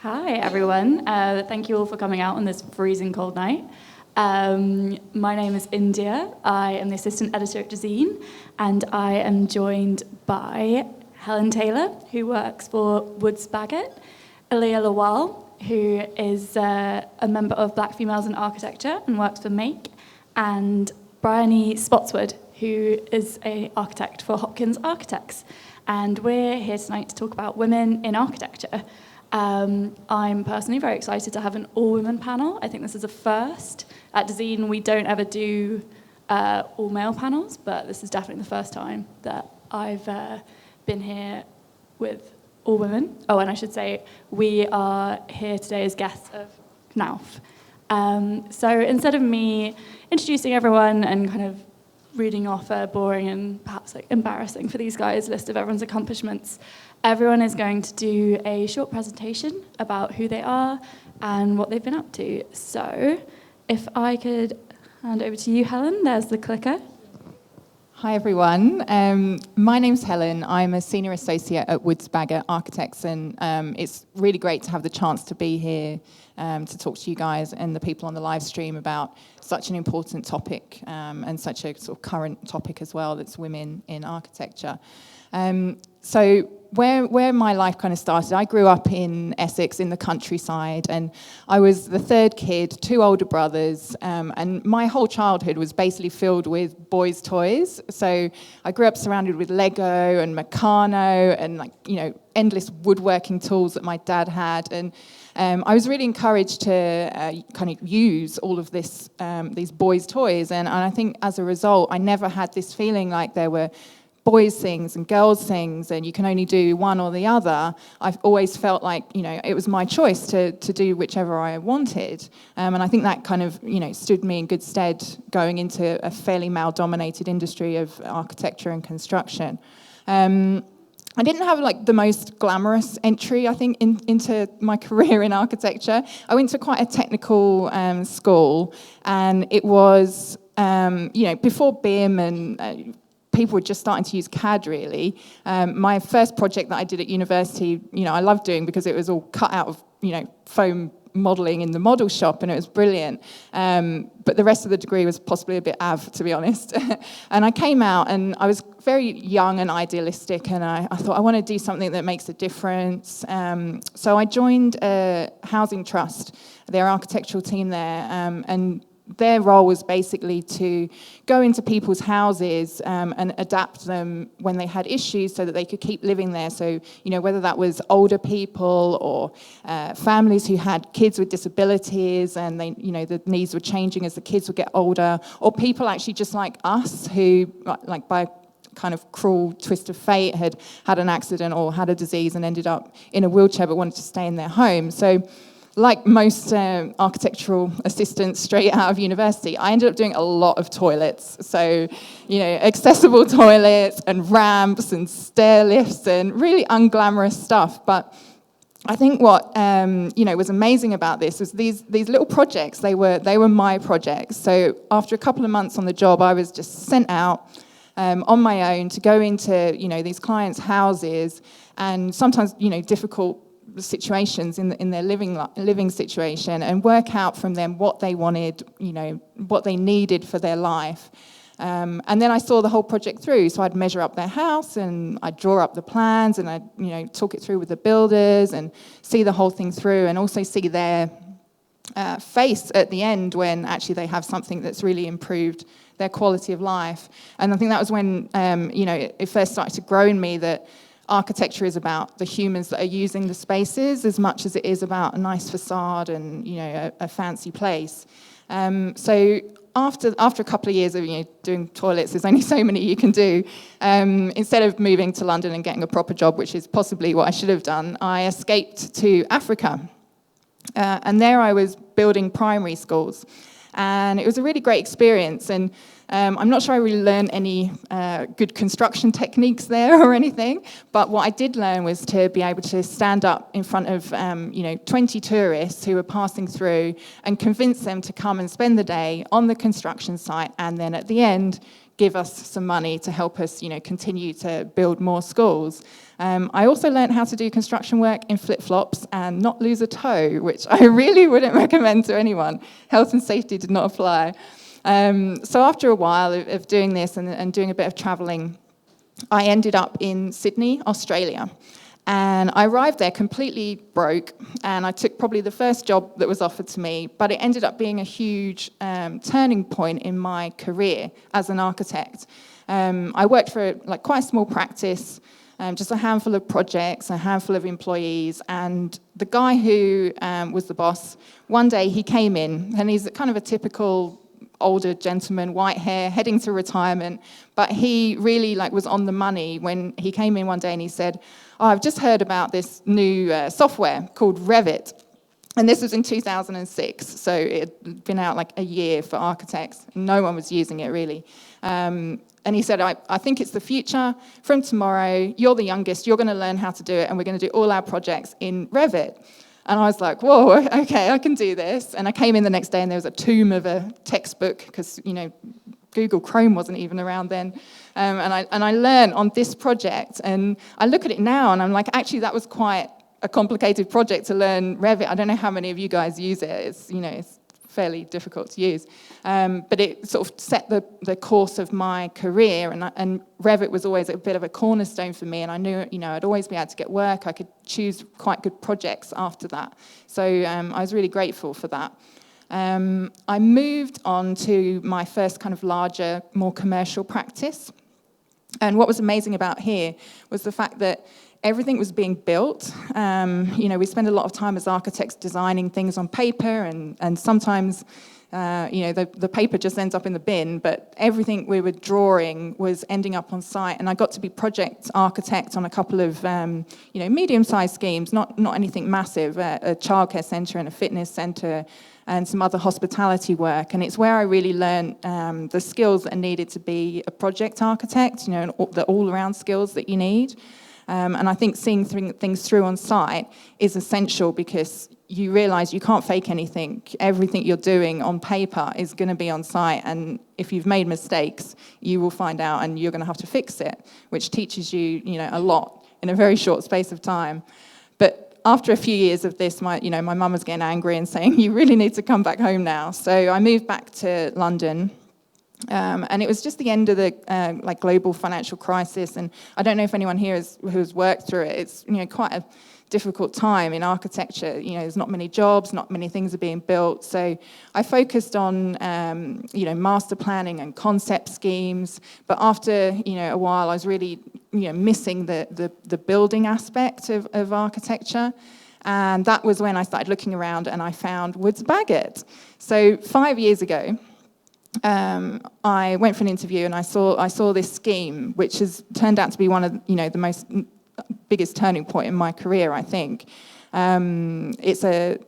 Hi, everyone. Thank you all for coming out on this freezing cold night. My name is India. I am the assistant editor at Dezeen, and I am joined by Helen Taylor, who works for Woods Bagot, Aaliyah Lawal, who is a member of Black Females in Architecture and works for Make, and Bryony Spottiswoode, who is an architect for Hopkins Architects. And we're here tonight to talk about women in architecture. I'm personally very excited to have an all-women panel. I think this is a first. At Dezeen, we don't ever do all-male panels, but this is definitely the first time that I've been here with all women. Oh, and I should say, we are here today as guests of Knauf. So instead of me introducing everyone and kind of reading off a boring and perhaps embarrassing for these guys list of everyone's accomplishments, everyone is going to do a short presentation about who they are and what they've been up to. So if I could hand over to you, Helen, there's the clicker. Hi everyone, my name's Helen. I'm a senior associate at Woods Bagot Architects, and it's really great to have the chance to be here to talk to you guys and the people on the live stream about such an important topic and such a sort of current topic as well, that's women in architecture. So where my life kind of started, I grew up in Essex in the countryside, and I was the third kid, two older brothers, and my whole childhood was basically filled with boys' toys. So I grew up surrounded with Lego and Meccano and endless woodworking tools that my dad had, and I was really encouraged to kind of use all of this, these boys' toys, and I think as a result, I never had this feeling like there were boys' things and girls' things, and you can only do one or the other. I've always felt like, it was my choice to do whichever I wanted. And I think that kind of, stood me in good stead going into a fairly male-dominated industry of architecture and construction. I didn't have the most glamorous entry, I think, into my career in architecture. I went to quite a technical school, and it was, before BIM and people were just starting to use CAD, really. My first project that I did at university, I loved doing because it was all cut out of, foam modelling in the model shop, and it was brilliant. But the rest of the degree was possibly a bit to be honest. And I came out, and I was very young and idealistic, and I thought I want to do something that makes a difference. So I joined a housing trust, their architectural team there, and their role was basically to go into people's houses and adapt them when they had issues so that they could keep living there. So, whether that was older people or families who had kids with disabilities and they, the needs were changing as the kids would get older, or people actually just like us who, by kind of cruel twist of fate, had an accident or had a disease and ended up in a wheelchair but wanted to stay in their home. So, like most architectural assistants straight out of university, I ended up doing a lot of toilets. So, accessible toilets and ramps and stair lifts and really unglamorous stuff. But I think what was amazing about this was these little projects. They were my projects. So after a couple of months on the job, I was just sent out on my own to go into these clients' houses, and sometimes difficult situations in their living situation, and work out from them what they wanted, what they needed for their life. And then I saw the whole project through. So I'd measure up their house, and I'd draw up the plans, and I'd talk it through with the builders and see the whole thing through, and also see their face at the end when actually they have something that's really improved their quality of life. And I think that was when it first started to grow in me that architecture is about the humans that are using the spaces as much as it is about a nice facade and a fancy place. So after a couple of years of doing toilets, there's only so many you can do. Instead of moving to London and getting a proper job, which is possibly what I should have done, I escaped to Africa, and there I was building primary schools, and it was a really great experience. And I'm not sure I really learned any good construction techniques there or anything, but what I did learn was to be able to stand up in front of 20 tourists who were passing through and convince them to come and spend the day on the construction site, and then at the end give us some money to help us, continue to build more schools. I also learned how to do construction work in flip-flops and not lose a toe, which I really wouldn't recommend to anyone. Health and safety did not apply. So after a while of doing this and doing a bit of traveling, I ended up in Sydney, Australia. And I arrived there completely broke, and I took probably the first job that was offered to me, but it ended up being a huge turning point in my career as an architect. I worked for quite a small practice, just a handful of projects, a handful of employees, and the guy who was the boss, one day he came in, and he's kind of a typical older gentleman, white hair, heading to retirement, but he really was on the money when he came in one day and he said, I've just heard about this new software called Revit. And this was in 2006, so it had been out a year for architects. No one was using it, really. And he said, I think it's the future. From tomorrow, you're the youngest, you're going to learn how to do it, and we're going to do all our projects in Revit. And I was like, whoa, okay, I can do this. And I came in the next day, and there was a tomb of a textbook, because, Google Chrome wasn't even around then. And I learned on this project, and I look at it now, and I'm like, actually, that was quite a complicated project to learn Revit. I don't know how many of you guys use it. It's fairly difficult to use. But it sort of set the course of my career, and Revit was always a bit of a cornerstone for me, and I knew, I'd always be able to get work. I could choose quite good projects after that. So I was really grateful for that. I moved on to my first kind of larger, more commercial practice. And what was amazing about here was the fact that everything was being built. We spend a lot of time as architects designing things on paper, and sometimes, the paper just ends up in the bin, but everything we were drawing was ending up on site. And I got to be project architect on a couple of, medium-sized schemes, not anything massive, a childcare centre and a fitness centre, and some other hospitality work. And it's where I really learned the skills that are needed to be a project architect, and the all-around skills that you need. And I think seeing things through on site is essential, because you realise you can't fake anything. Everything you're doing on paper is going to be on site, and if you've made mistakes, you will find out and you're going to have to fix it, which teaches you, a lot in a very short space of time. But after a few years of this, my mum was getting angry and saying, you really need to come back home now. So I moved back to London. And it was just the end of the global financial crisis, and I don't know if anyone here who's worked through it. It's quite a difficult time in architecture. There's not many jobs, not many things are being built. So I focused on master planning and concept schemes. But after a while, I was really missing the building aspect of architecture. And that was when I started looking around, and I found Woods Bagot. So 5 years ago, I went for an interview, and I saw this scheme, which has turned out to be one of the most biggest turning point in my career, I think. It's a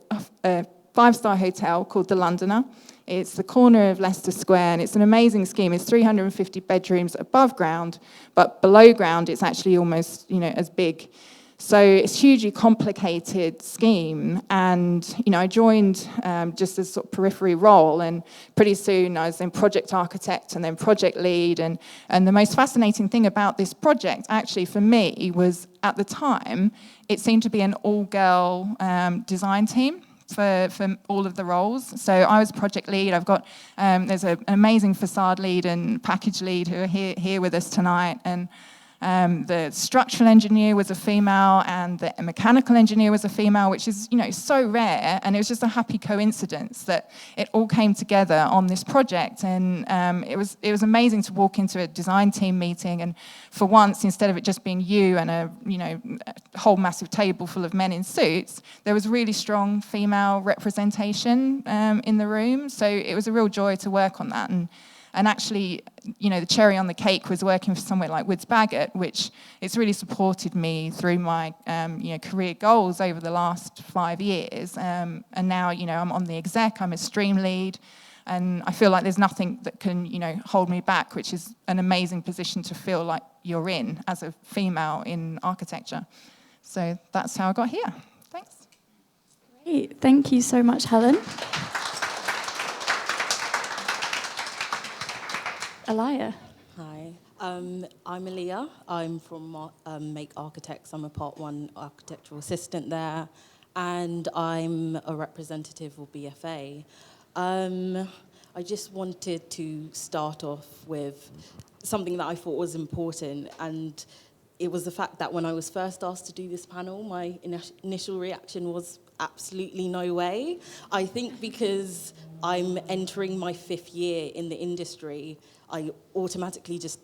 5-star hotel called the Londoner. It's the corner of Leicester Square, and it's an amazing scheme. It's 350 bedrooms above ground, but below ground it's actually almost as big. So it's a hugely complicated scheme, and I joined just as sort of periphery role, and pretty soon I was then project architect and then project lead, and the most fascinating thing about this project actually for me was, at the time, it seemed to be an all-girl design team for all of the roles. So I was project lead. I've got there's an amazing facade lead and package lead who are here with us tonight, and the structural engineer was a female, and the mechanical engineer was a female, which is, so rare. And it was just a happy coincidence that it all came together on this project. And it was amazing to walk into a design team meeting, and for once, instead of it just being you and a whole massive table full of men in suits, there was really strong female representation in the room. So it was a real joy to work on that. And actually, the cherry on the cake was working for somewhere like Woods Bagot, which it's really supported me through my career goals over the last 5 years. And now, I'm on the exec, I'm a stream lead, and I feel like there's nothing that can, hold me back, which is an amazing position to feel like you're in as a female in architecture. So that's how I got here. Thanks. Great. Thank you so much, Helen. Alia. Hi, I'm Alia. I'm from Make Architects. I'm a Part 1 architectural assistant there, and I'm a representative of BFA. I just wanted to start off with something that I thought was important, and it was the fact that when I was first asked to do this panel, my initial reaction was absolutely no way. I think because I'm entering my 5th year in the industry, I automatically just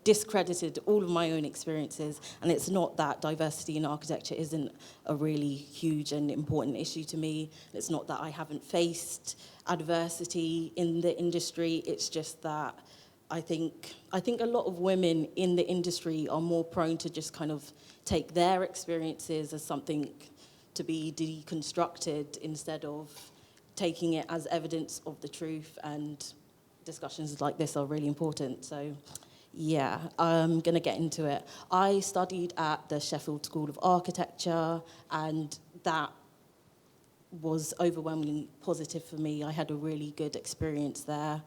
discredited all of my own experiences. And it's not that diversity in architecture isn't a really huge and important issue to me. It's not that I haven't faced adversity in the industry. It's just that I think a lot of women in the industry are more prone to just kind of take their experiences as something to be deconstructed instead of taking it as evidence of the truth, and discussions like this are really important. So yeah, I'm going to get into it. I studied at the Sheffield School of Architecture, and that was overwhelmingly positive for me. I had a really good experience there.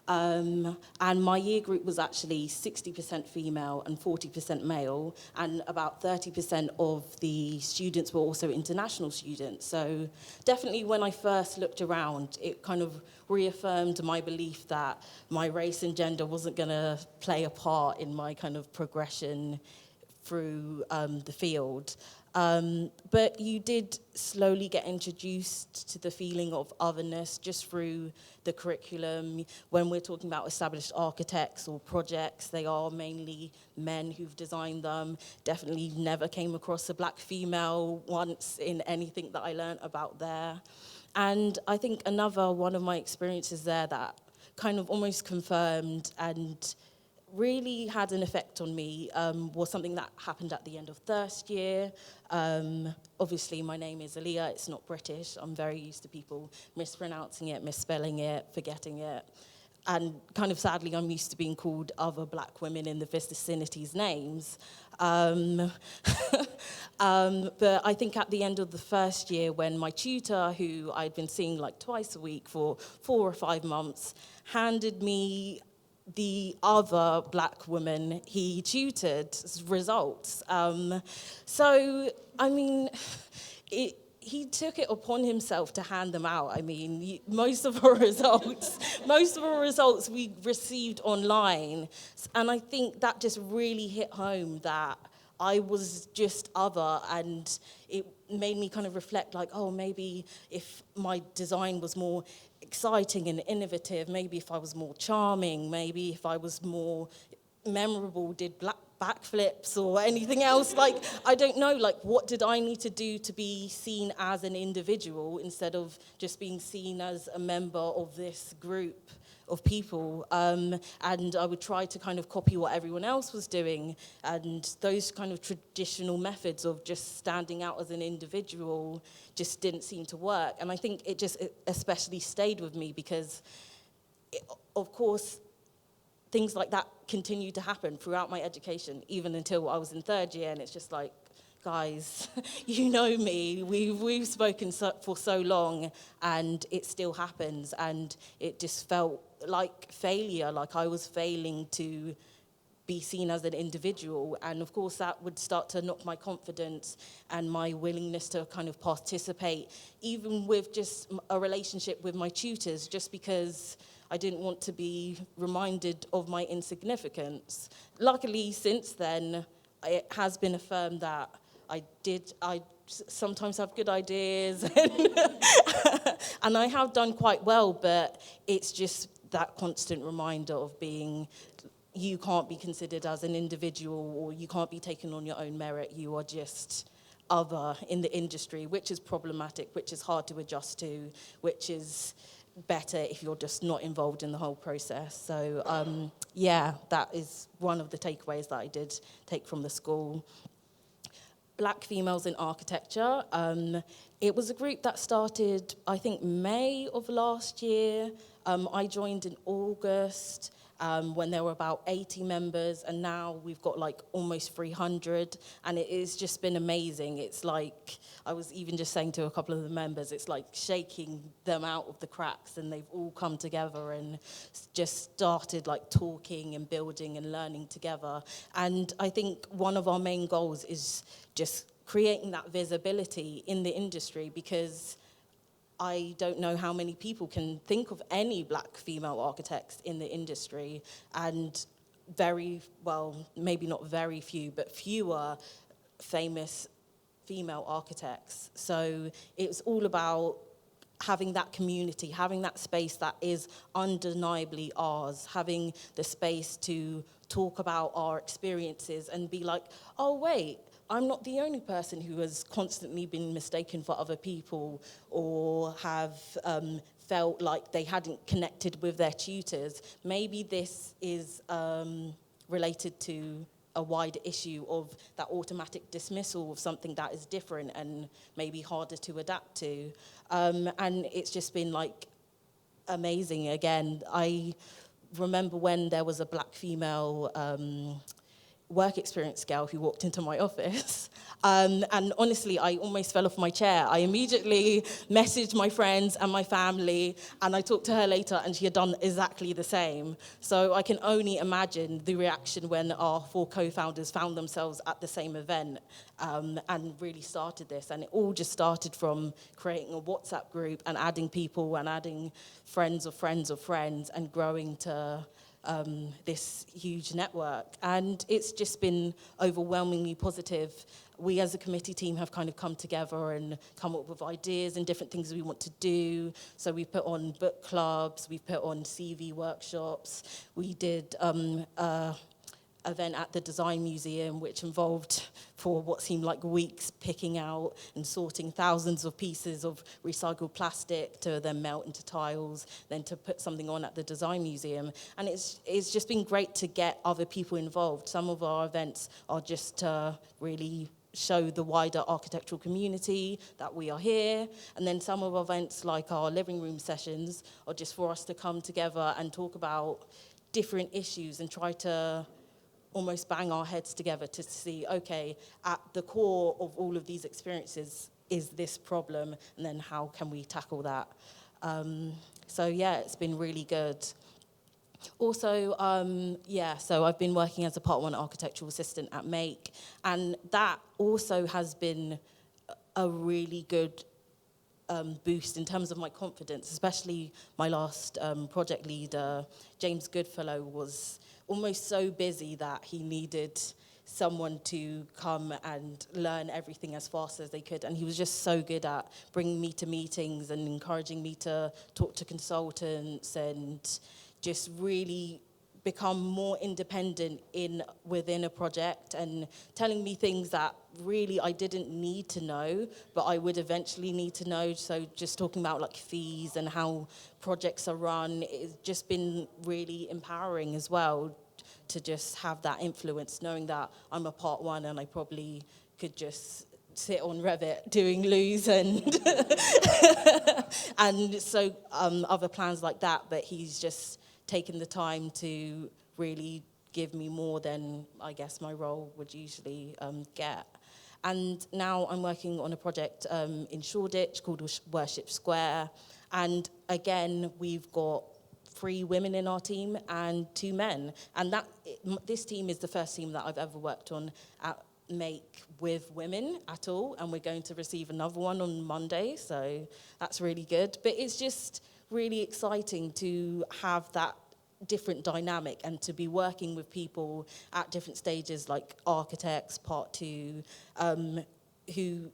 And my year group was actually 60% female and 40% male, and about 30% of the students were also international students. So definitely when I first looked around, it kind of reaffirmed my belief that my race and gender wasn't going to play a part in my kind of progression through the field. But you did slowly get introduced to the feeling of otherness just through the curriculum. When we're talking about established architects or projects, they are mainly men who've designed them. Definitely never came across a black female once in anything that I learned about there. And I think another one of my experiences there that kind of almost confirmed and really had an effect on me was something that happened at the end of first year. Obviously, my name is Alia. It's not British. I'm very used to people mispronouncing it, misspelling it, forgetting it. And kind of sadly, I'm used to being called other black women in the vicinity's names. But I think at the end of the first year, when my tutor, who I'd been seeing like twice a week for 4 or 5 months, handed me the other black woman he tutored's results. So, I mean, he took it upon himself to hand them out. I mean, most of our results we received online. And I think that just really hit home that I was just other, and it made me kind of reflect like, oh, maybe if my design was more exciting and innovative, maybe if I was more charming, maybe if I was more memorable, did backflips or anything else, like, I don't know, like, what did I need to do to be seen as an individual instead of just being seen as a member of this group of people, and I would try to kind of copy what everyone else was doing, and those kind of traditional methods of just standing out as an individual just didn't seem to work. And I think it especially stayed with me because, of course, things like that continued to happen throughout my education, even until I was in 3rd year, and it's just like, guys, you know me, we've spoken for so long, and it still happens, and it just felt like failure, like I was failing to be seen as an individual, and of course that would start to knock my confidence and my willingness to kind of participate, even with just a relationship with my tutors, just because I didn't want to be reminded of my insignificance. Luckily, since then, it has been affirmed that I sometimes have good ideas, and I have done quite well, but it's just that constant reminder of being, you can't be considered as an individual, or you can't be taken on your own merit. You are just other in the industry, which is problematic, which is hard to adjust to, which is better if you're just not involved in the whole process. So yeah, that is one of the takeaways that I did take from the school. Black females in architecture. It was a group that started, I think, May of last year. I joined in August, when there were about 80 members, and now we've got like almost 300, and it has just been amazing. It's like, I was even just saying to a couple of the members, it's like shaking them out of the cracks, and they've all come together and just started like talking and building and learning together. And I think one of our main goals is just creating that visibility in the industry, because I don't know how many people can think of any black female architects in the industry, and maybe not very few, but fewer famous female architects. So it's all about having that community, having that space that is undeniably ours, having the space to talk about our experiences and be like, oh, wait, I'm not the only person who has constantly been mistaken for other people, or have felt like they hadn't connected with their tutors. Maybe this is related to a wider issue of that automatic dismissal of something that is different and maybe harder to adapt to. And it's just been like amazing. Again, I remember when there was a black female work experience girl who walked into my office. And honestly, I almost fell off my chair. I immediately messaged my friends and my family, and I talked to her later, and she had done exactly the same. So I can only imagine the reaction when our 4 co-founders found themselves at the same event, and really started this. And it all just started from creating a WhatsApp group and adding people and adding friends of friends of friends, and growing to this huge network. And it's just been overwhelmingly positive. We as a committee team have kind of come together and come up with ideas and different things we want to do. So we put on book clubs, we put on CV workshops, we did event at the Design Museum, which involved, for what seemed like weeks, picking out and sorting thousands of pieces of recycled plastic to then melt into tiles, then to put something on at the Design Museum. And it's just been great to get other people involved. Some of our events are just to really show the wider architectural community that we are here. And then some of our events, like our living room sessions, are just for us to come together and talk about different issues and try to almost bang our heads together to see, okay, at the core of all of these experiences is this problem, and then how can we tackle that? So yeah, it's been really good. Also, so I've been working as a Part 1 architectural assistant at Make, and that also has been a really good boost in terms of my confidence, especially my last project leader, James Goodfellow, was almost so busy that he needed someone to come and learn everything as fast as they could. And he was just so good at bringing me to meetings and encouraging me to talk to consultants and just really become more independent within a project, and telling me things that really I didn't need to know, but I would eventually need to know. So just talking about like fees and how projects are run, it's just been really empowering as well, to just have that influence, knowing that I'm a Part 1 and I probably could just sit on Revit doing loos and and so other plans like that, but he's just taken the time to really give me more than I guess my role would usually get. And now I'm working on a project in Shoreditch called Worship Square. And again, we've got 3 women in our team and 2 men. And this team is the first team that I've ever worked on at Make with women at all. And we're going to receive another one on Monday, so that's really good. But it's just really exciting to have that different dynamic and to be working with people at different stages, like architects, Part 2, who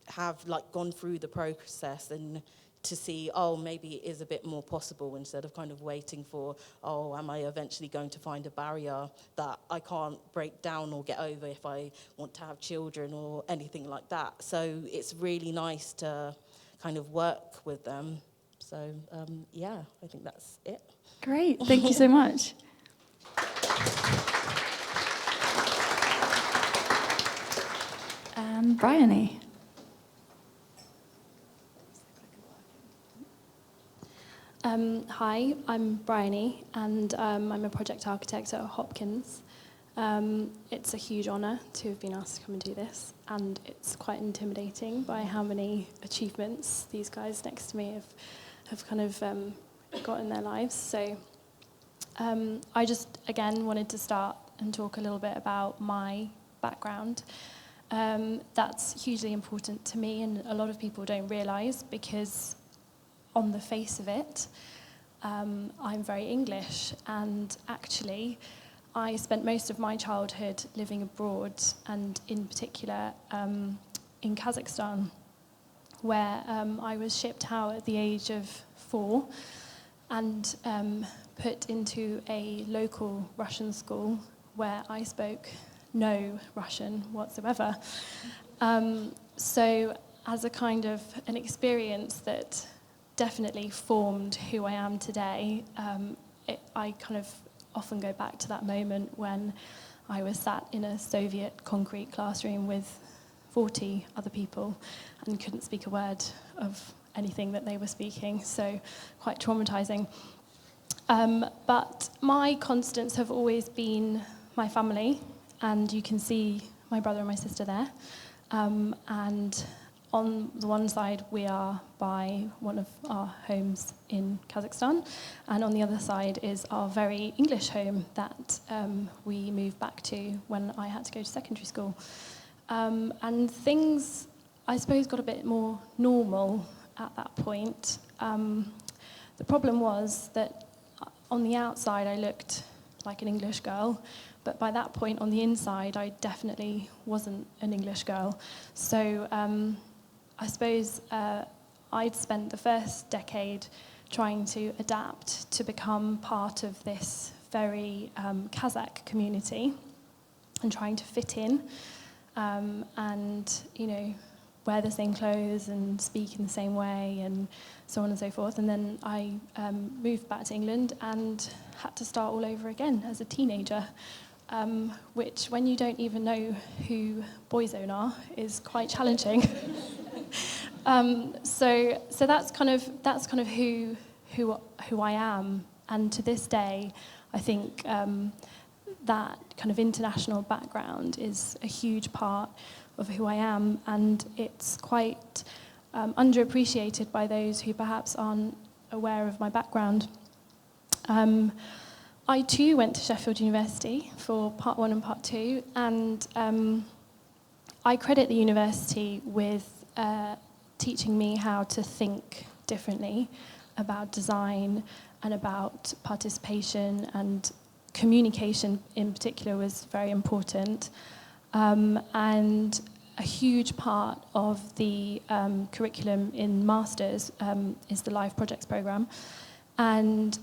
have like gone through the process, and to see, oh, maybe it is a bit more possible, instead of kind of waiting for, oh, am I eventually going to find a barrier that I can't break down or get over if I want to have children or anything like that. So it's really nice to kind of work with them. So yeah, I think that's it. Great, thank you so much. Hi, I'm Briony, and I'm a project architect at Hopkins. It's a huge honour to have been asked to come and do this, and it's quite intimidating by how many achievements these guys next to me have kind of got in their lives. So I just, again, wanted to start and talk a little bit about my background. That's hugely important to me, and a lot of people don't realise, because on the face of it, I'm very English, and actually I spent most of my childhood living abroad, and in particular in Kazakhstan, where I was shipped out at the age of 4 and put into a local Russian school where I spoke no Russian whatsoever. So as a kind of an experience that definitely formed who I am today, I kind of often go back to that moment when I was sat in a Soviet concrete classroom with 40 other people and couldn't speak a word of anything that they were speaking, so quite traumatizing. But my constants have always been my family, and you can see my brother and my sister there. And on the one side, we are by one of our homes in Kazakhstan, and on the other side is our very English home that we moved back to when I had to go to secondary school. And things, I suppose, got a bit more normal at that point. The problem was that on the outside, I looked like an English girl, but by that point, on the inside, I definitely wasn't an English girl. So I suppose I'd spent the first decade trying to adapt to become part of this very Kazakh community and trying to fit in and, you know, wear the same clothes and speak in the same way and so on and so forth. And then I moved back to England and had to start all over again as a teenager, which, when you don't even know who Boyzone are, is quite challenging. So that's kind of who I am, and to this day, I think that kind of international background is a huge part of who I am, and it's quite underappreciated by those who perhaps aren't aware of my background. I too went to Sheffield University for Part 1 and Part 2, and I credit the university with teaching me how to think differently about design and about participation, and communication in particular was very important. And a huge part of the curriculum in Masters is the Live Projects programme. And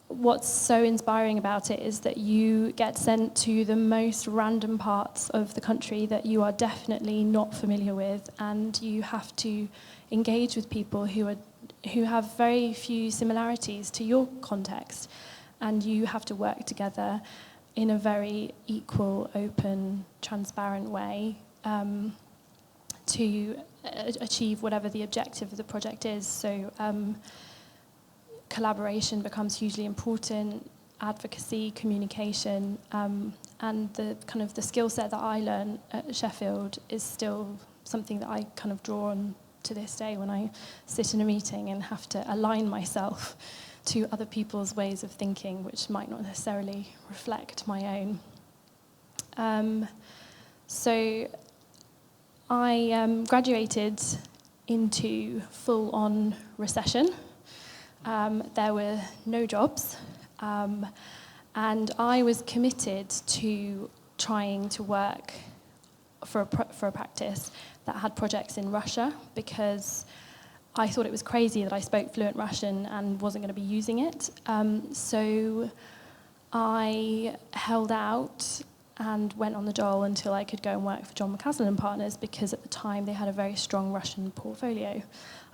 what's so inspiring about it is that you get sent to the most random parts of the country that you are definitely not familiar with, and you have to engage with people who have very few similarities to your context, and you have to work together in a very equal, open, transparent way to achieve whatever the objective of the project is. So collaboration becomes hugely important, advocacy, communication, and the kind of the skill set that I learned at Sheffield is still something that I kind of draw on to this day when I sit in a meeting and have to align myself to other people's ways of thinking, which might not necessarily reflect my own. So I graduated into full-on recession. There were no jobs, and I was committed to trying to work for a practice that had projects in Russia, because I thought it was crazy that I spoke fluent Russian and wasn't going to be using it. So I held out and went on the dole until I could go and work for John McCaslin and Partners, because at the time they had a very strong Russian portfolio.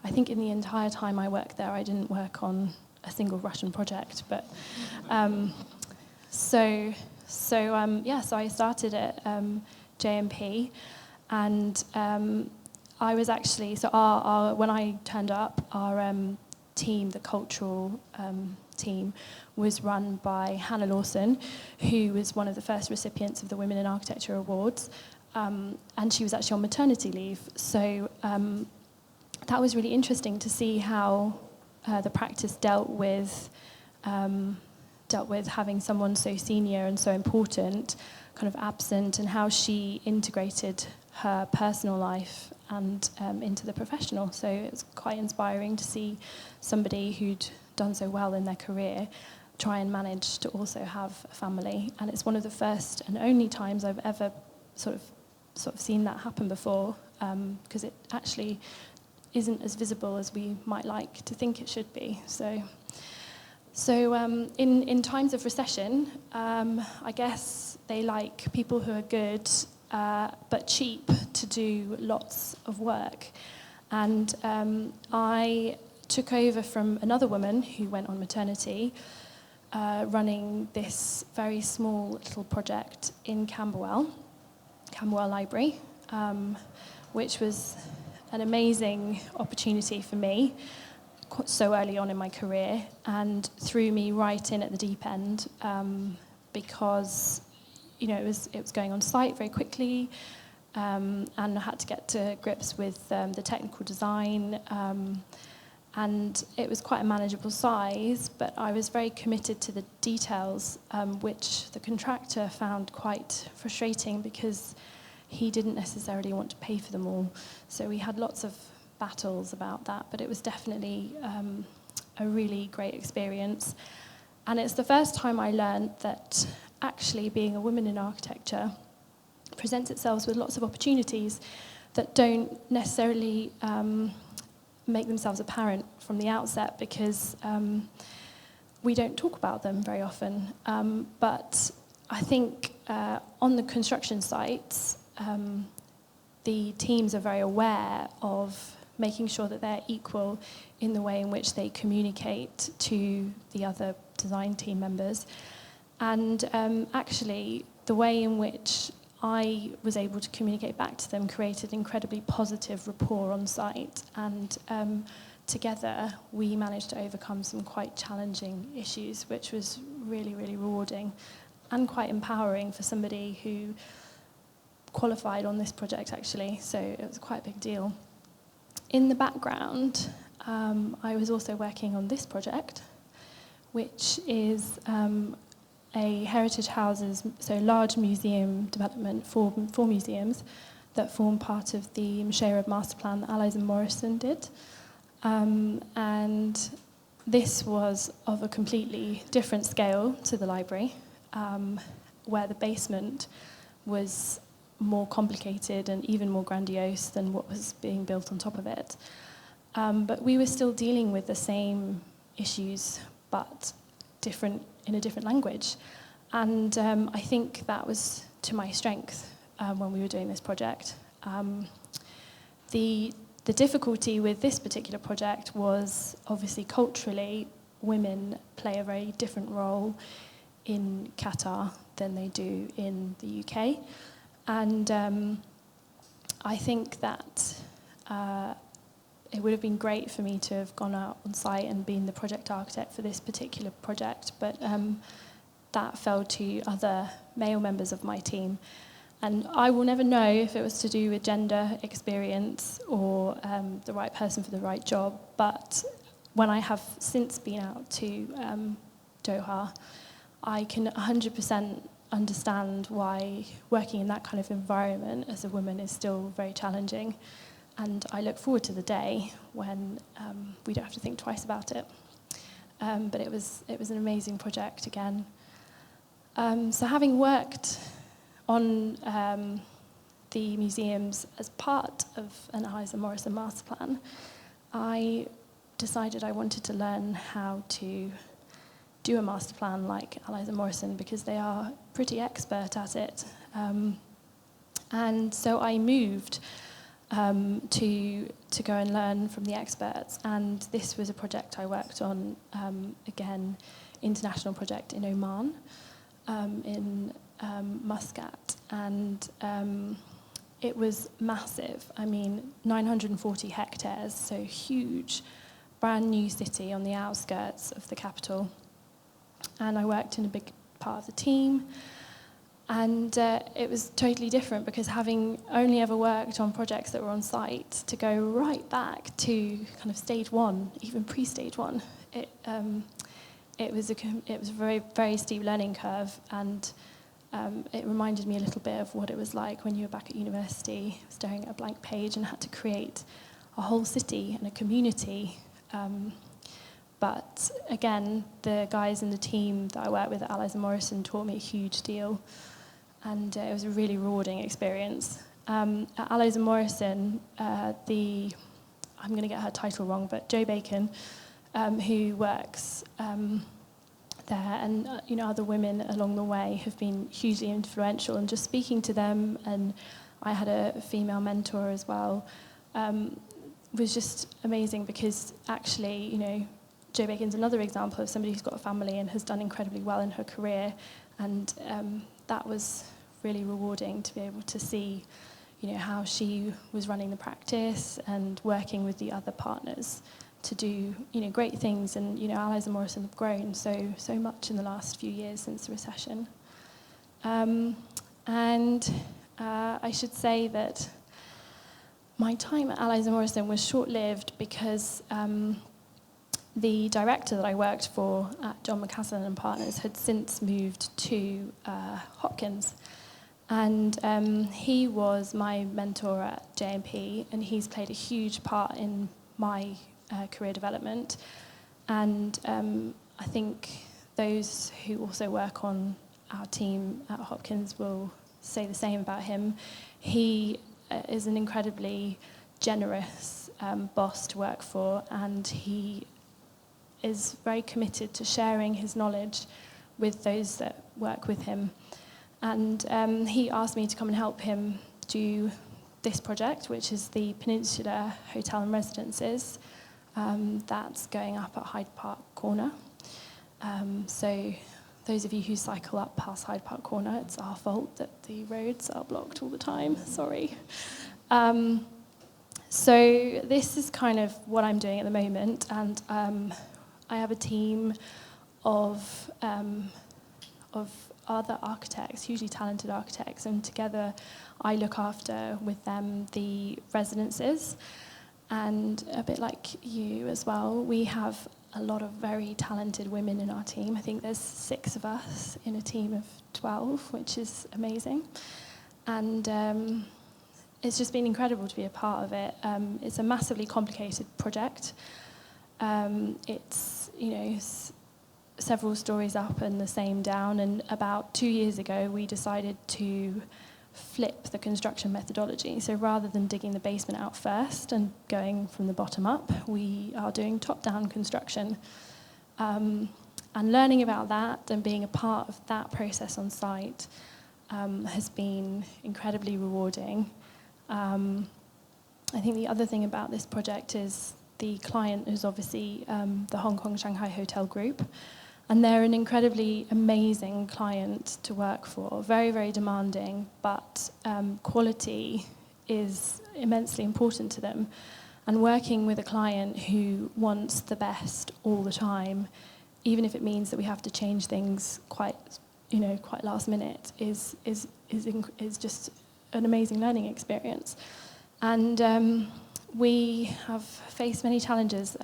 I think in the entire time I worked there, I didn't work on a single Russian project. But so I started at JMP, and I was actually, so when I turned up, our team, the cultural team, was run by Hannah Lawson, who was one of the first recipients of the Women in Architecture Awards, and she was actually on maternity leave. So that was really interesting to see how the practice dealt with having someone so senior and so important kind of absent, and how she integrated her personal life and into the professional. So it was quite inspiring to see somebody who'd done so well in their career try and manage to also have a family. And it's one of the first and only times I've ever sort of seen that happen before, because it actually isn't as visible as we might like to think it should be. So in times of recession, I guess they like people who are good but cheap to do lots of work. And I took over from another woman who went on maternity, running this very small little project in Camberwell Library, which was an amazing opportunity for me so early on in my career, and threw me right in at the deep end, because it was going on site very quickly, and I had to get to grips with the technical design, and it was quite a manageable size, but I was very committed to the details, which the contractor found quite frustrating because he didn't necessarily want to pay for them all. So we had lots of battles about that, but it was definitely a really great experience. And it's the first time I learned that actually being a woman in architecture presents itself with lots of opportunities that don't necessarily make themselves apparent from the outset, because we don't talk about them very often. But I think on the construction sites, the teams are very aware of making sure that they're equal in the way in which they communicate to the other design team members. And actually, the way in which I was able to communicate back to them created incredibly positive rapport on site. And together, we managed to overcome some quite challenging issues, which was really, really rewarding and quite empowering for somebody who qualified on this project, actually. So it was quite a big deal. In the background, I was also working on this project, which is a heritage houses, so large museum development for museums that form part of the Showroom master plan that Allies and Morrison did. And this was of a completely different scale to the library, where the basement was more complicated and even more grandiose than what was being built on top of it. But we were still dealing with the same issues, but in a different language. And I think that was to my strength when we were doing this project. The difficulty with this particular project was, obviously, culturally, women play a very different role in Qatar than they do in the UK. And I think that it would have been great for me to have gone out on site and been the project architect for this particular project, but that fell to other male members of my team. And I will never know if it was to do with gender experience or the right person for the right job, but when I have since been out to Doha, I can 100% understand why working in that kind of environment as a woman is still very challenging. And I look forward to the day when we don't have to think twice about it. But it was an amazing project again. So having worked on the museums as part of an Allies and Morrison master plan, I decided I wanted to learn how to do a master plan like Allies and Morrison, because they are pretty expert at it. And so I moved to go and learn from the experts, and this was a project I worked on, again, international project in Oman, in Muscat, and it was massive. I mean, 940 hectares, so huge, brand new city on the outskirts of the capital. And I worked in a big part of the team. And it was totally different because having only ever worked on projects that were on site, to go right back to kind of stage one, even pre-stage one, it was a very, very steep learning curve, and it reminded me a little bit of what it was like when you were back at university, staring at a blank page and had to create a whole city and a community. But again, the guys in the team that I worked with at Allies and Morrison taught me a huge deal. And it was a really rewarding experience. At Allies and Morrison, I'm going to get her title wrong, but Jo Bacon, who works there, and other women along the way have been hugely influential. And just speaking to them, and I had a female mentor as well, was just amazing, because actually, Jo Bacon's another example of somebody who's got a family and has done incredibly well in her career, and that was really rewarding to be able to see, how she was running the practice and working with the other partners to do, great things. And, Allies and Morrison have grown so much in the last few years since the recession. I should say that my time at Allies and Morrison was short-lived because the director that I worked for at John McCaslin and Partners had since moved to Hopkins. And he was my mentor at JMP, and he's played a huge part in my career development. And I think those who also work on our team at Hopkins will say the same about him. He is an incredibly generous boss to work for, and he is very committed to sharing his knowledge with those that work with him. And he asked me to come and help him do this project, which is the Peninsula Hotel and Residences. That's going up at Hyde Park Corner. So those of you who cycle up past Hyde Park Corner, it's our fault that the roads are blocked all the time. Sorry. So this is kind of what I'm doing at the moment, and I have a team of other architects, hugely talented architects, and together I look after with them the residences. And a bit like you as well, we have a lot of very talented women in our team. I think there's 6 of us in a team of 12, which is amazing. And it's just been incredible to be a part of it. It's a massively complicated project. It's, several stories up and the same down. And about 2 years ago, we decided to flip the construction methodology. So rather than digging the basement out first and going from the bottom up, we are doing top-down construction. And learning about that and being a part of that process on site has been incredibly rewarding. I think the other thing about this project is the client is obviously the Hong Kong Shanghai Hotel Group, and they're an incredibly amazing client to work for, very, very demanding, but quality is immensely important to them. And working with a client who wants the best all the time, even if it means that we have to change things quite last minute, is just an amazing learning experience. And we have faced many challenges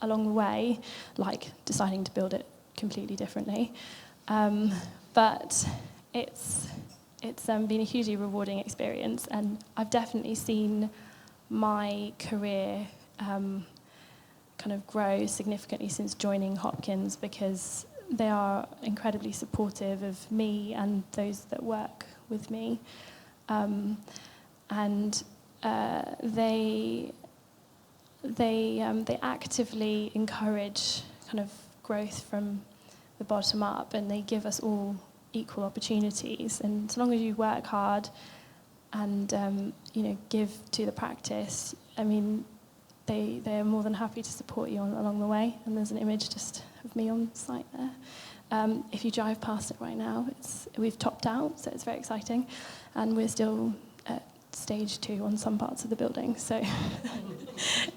along the way, like deciding to build it completely differently. But it's been a hugely rewarding experience, and I've definitely seen my career kind of grow significantly since joining Hopkins, because they are incredibly supportive of me and those that work with me. They actively encourage kind of growth from the bottom up, and they give us all equal opportunities. And as long as you work hard and give to the practice, I mean, they are more than happy to support you along the way. And there's an image just of me on site there. If you drive past it right now, we've topped out, so it's very exciting, and we're still stage 2 on some parts of the building, so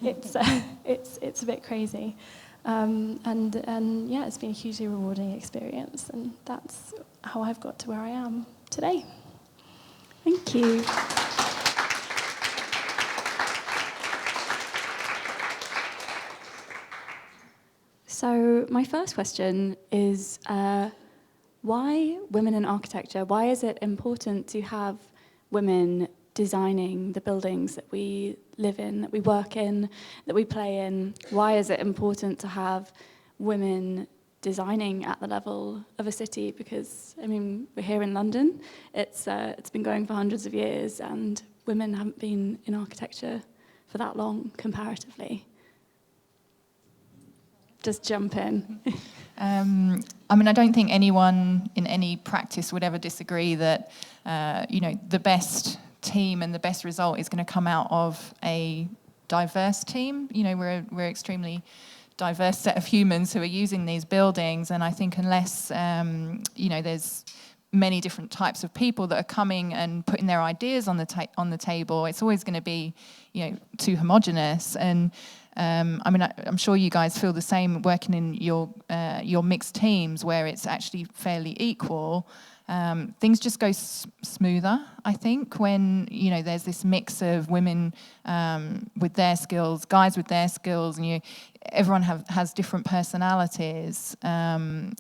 it's a bit crazy. And yeah, it's been a hugely rewarding experience, and that's how I've got to where I am today. Thank you. So my first question is, why women in architecture? Why is it important to have women designing the buildings that we live in, that we work in, that we play in? Why is it important to have women designing at the level of a city? Because, I mean, we're here in London. It's been going for hundreds of years, and women haven't been in architecture for that long, comparatively. Just jump in. I mean, I don't think anyone in any practice would ever disagree that, the best team and the best result is going to come out of a diverse team. We're extremely diverse set of humans who are using these buildings, and I think unless, there's many different types of people that are coming and putting their ideas on the table, it's always going to be, too homogenous. And I'm sure you guys feel the same working in your mixed teams where it's actually fairly equal. Things just go smoother, I think, when there's this mix of women with their skills, guys with their skills, and everyone has different personalities, and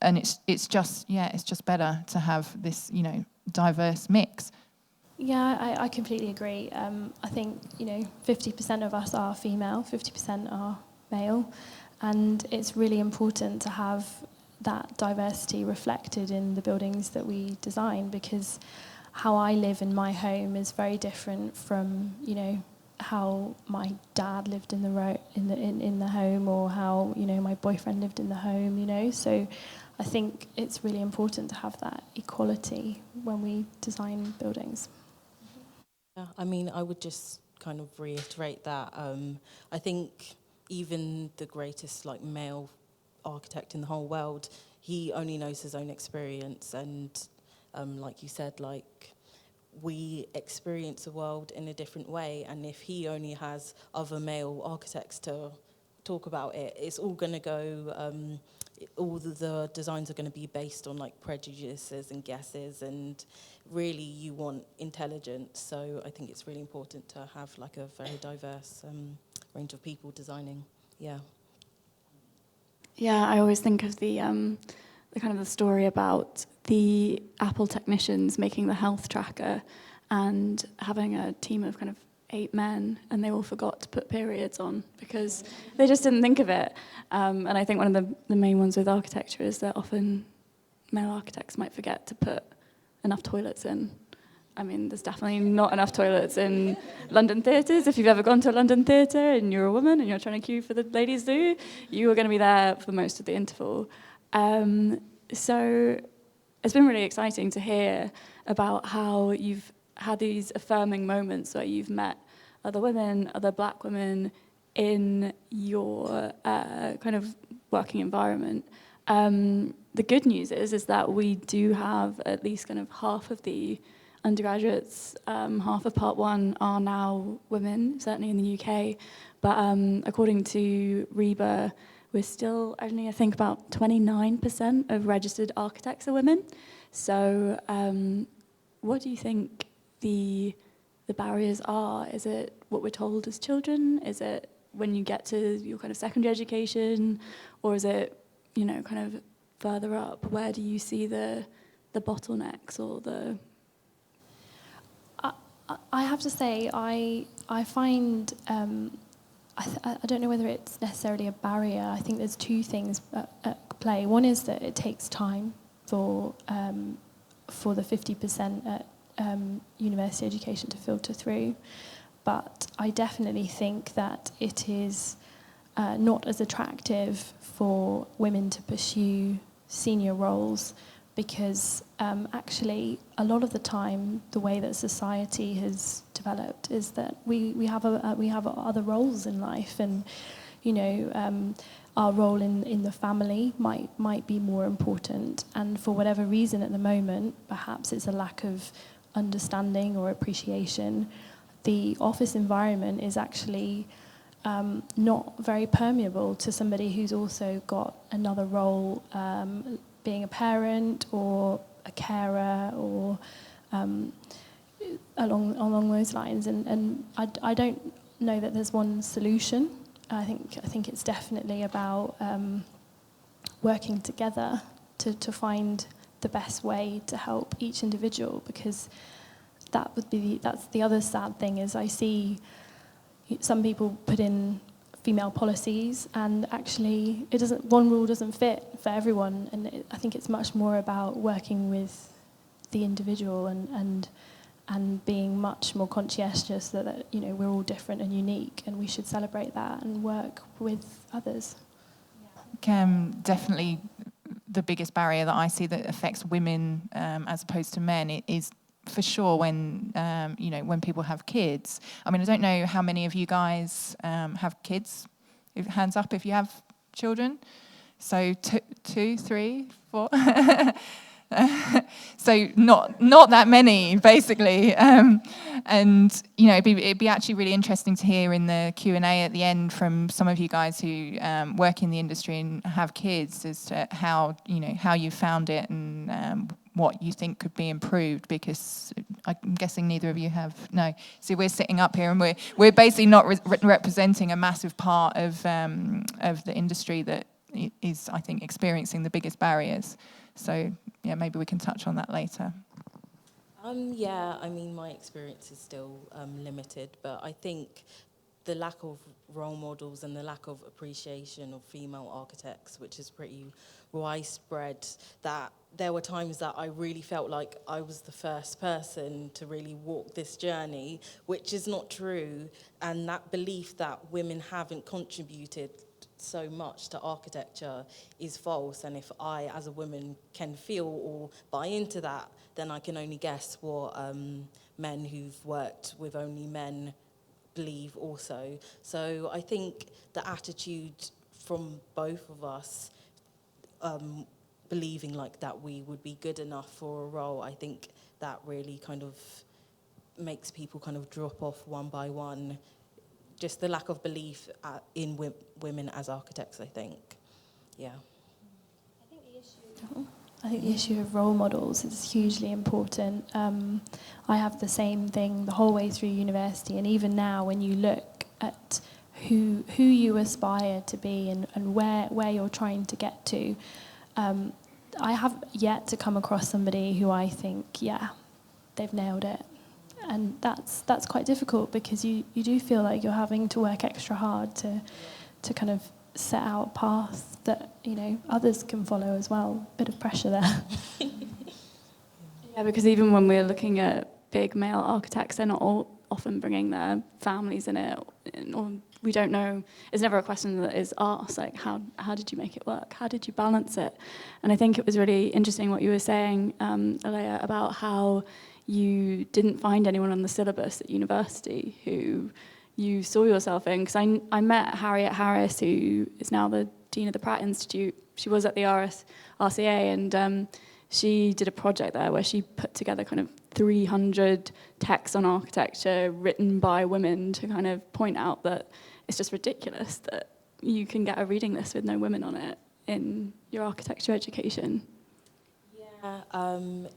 it's just better to have this diverse mix. Yeah, I completely agree. I think 50% of us are female, 50% are male, and it's really important to have that diversity reflected in the buildings that we design, because how I live in my home is very different from how my dad lived in the home, or how my boyfriend lived in the home. So I think it's really important to have that equality when we design buildings. Yeah, I mean, I would just kind of reiterate that. I think even the greatest male architect in the whole world, he only knows his own experience, and like you said, we experience the world in a different way, and if he only has other male architects to talk about it, it's all going to go, all the designs are going to be based on prejudices and guesses, and really you want intelligence. So I think it's really important to have a very diverse range of people designing. Yeah, I always think of the kind of the story about the Apple technicians making the health tracker and having a team of kind of 8 men, and they all forgot to put periods on because they just didn't think of it. And I think one of the main ones with architecture is that often male architects might forget to put enough toilets in. I mean, there's definitely not enough toilets in London theatres. If you've ever gone to a London theatre and you're a woman and you're trying to queue for the ladies' do, you are going to be there for most of the interval. So it's been really exciting to hear about how you've had these affirming moments where you've met other women, other black women in your kind of working environment. The good news is that we do have at least kind of half of the undergraduates, half of Part 1 are now women, certainly in the UK. But according to REBA, we're still only, I think, about 29% of registered architects are women. So what do you think the barriers are? Is it what we're told as children? Is it when you get to your kind of secondary education? Or is it, kind of further up? Where do you see the bottlenecks or the... I have to say, I find, I don't know whether it's necessarily a barrier. I think there's 2 things at play. One is that it takes time for the 50% at university education to filter through. But I definitely think that it is not as attractive for women to pursue senior roles, because actually a lot of the time the way that society has developed is that we have other roles in life, and our role in the family might be more important, and for whatever reason at the moment perhaps it's a lack of understanding or appreciation, the office environment is actually not very permeable to somebody who's also got another role, being a parent or a carer or along those lines. And I don't know that there's one solution. I think it's definitely about working together to find the best way to help each individual, because that's the other sad thing is I see some people put in female policies and actually one rule doesn't fit for everyone, and I think it's much more about working with the individual and being much more conscientious that we're all different and unique, and we should celebrate that and work with others. Definitely the biggest barrier that I see that affects women as opposed to men is for sure when when people have kids. I mean, I don't know how many of you guys have kids. Hands up if you have children. So 2, 3, 4. So not that many, basically. And it'd be actually really interesting to hear in the Q&A at the end from some of you guys who work in the industry and have kids as to how you found it and what you think could be improved, because I'm guessing neither of you have. No. So we're sitting up here and we're basically not representing a massive part of the industry that is, I think, experiencing the biggest barriers. So yeah, maybe we can touch on that later. Yeah, I mean, my experience is still limited, but I think the lack of role models and the lack of appreciation of female architects, which is pretty widespread, that there were times that I really felt like I was the first person to really walk this journey, which is not true, and that belief that women haven't contributed so much to architecture is false. And if I, as a woman, can feel or buy into that, then I can only guess what men who've worked with only men believe also. So I think the attitude from both of us believing like that we would be good enough for a role, I think that really kind of makes people kind of drop off one by one. Just the lack of belief in women as architects, I think. Yeah. I think the issue of role models is hugely important. I have the same thing the whole way through university, and even now when you look at who you aspire to be and where you're trying to get to, I have yet to come across somebody who I think, yeah, they've nailed it. And that's quite difficult, because you do feel like you're having to work extra hard to kind of set out a path that others can follow as well. Bit of pressure there. Yeah, because even when we're looking at big male architects, they're not all often bringing their families in it, or we don't know. It's never a question that is asked, like how did you make it work? How did you balance it? And I think it was really interesting what you were saying, Alia, about how you didn't find anyone on the syllabus at university who you saw yourself in. Because I met Harriet Harris, who is now the Dean of the Pratt Institute. She was at the RCA, and she did a project there where she put together kind of 300 texts on architecture written by women to kind of point out that it's just ridiculous that you can get a reading list with no women on it in your architecture education.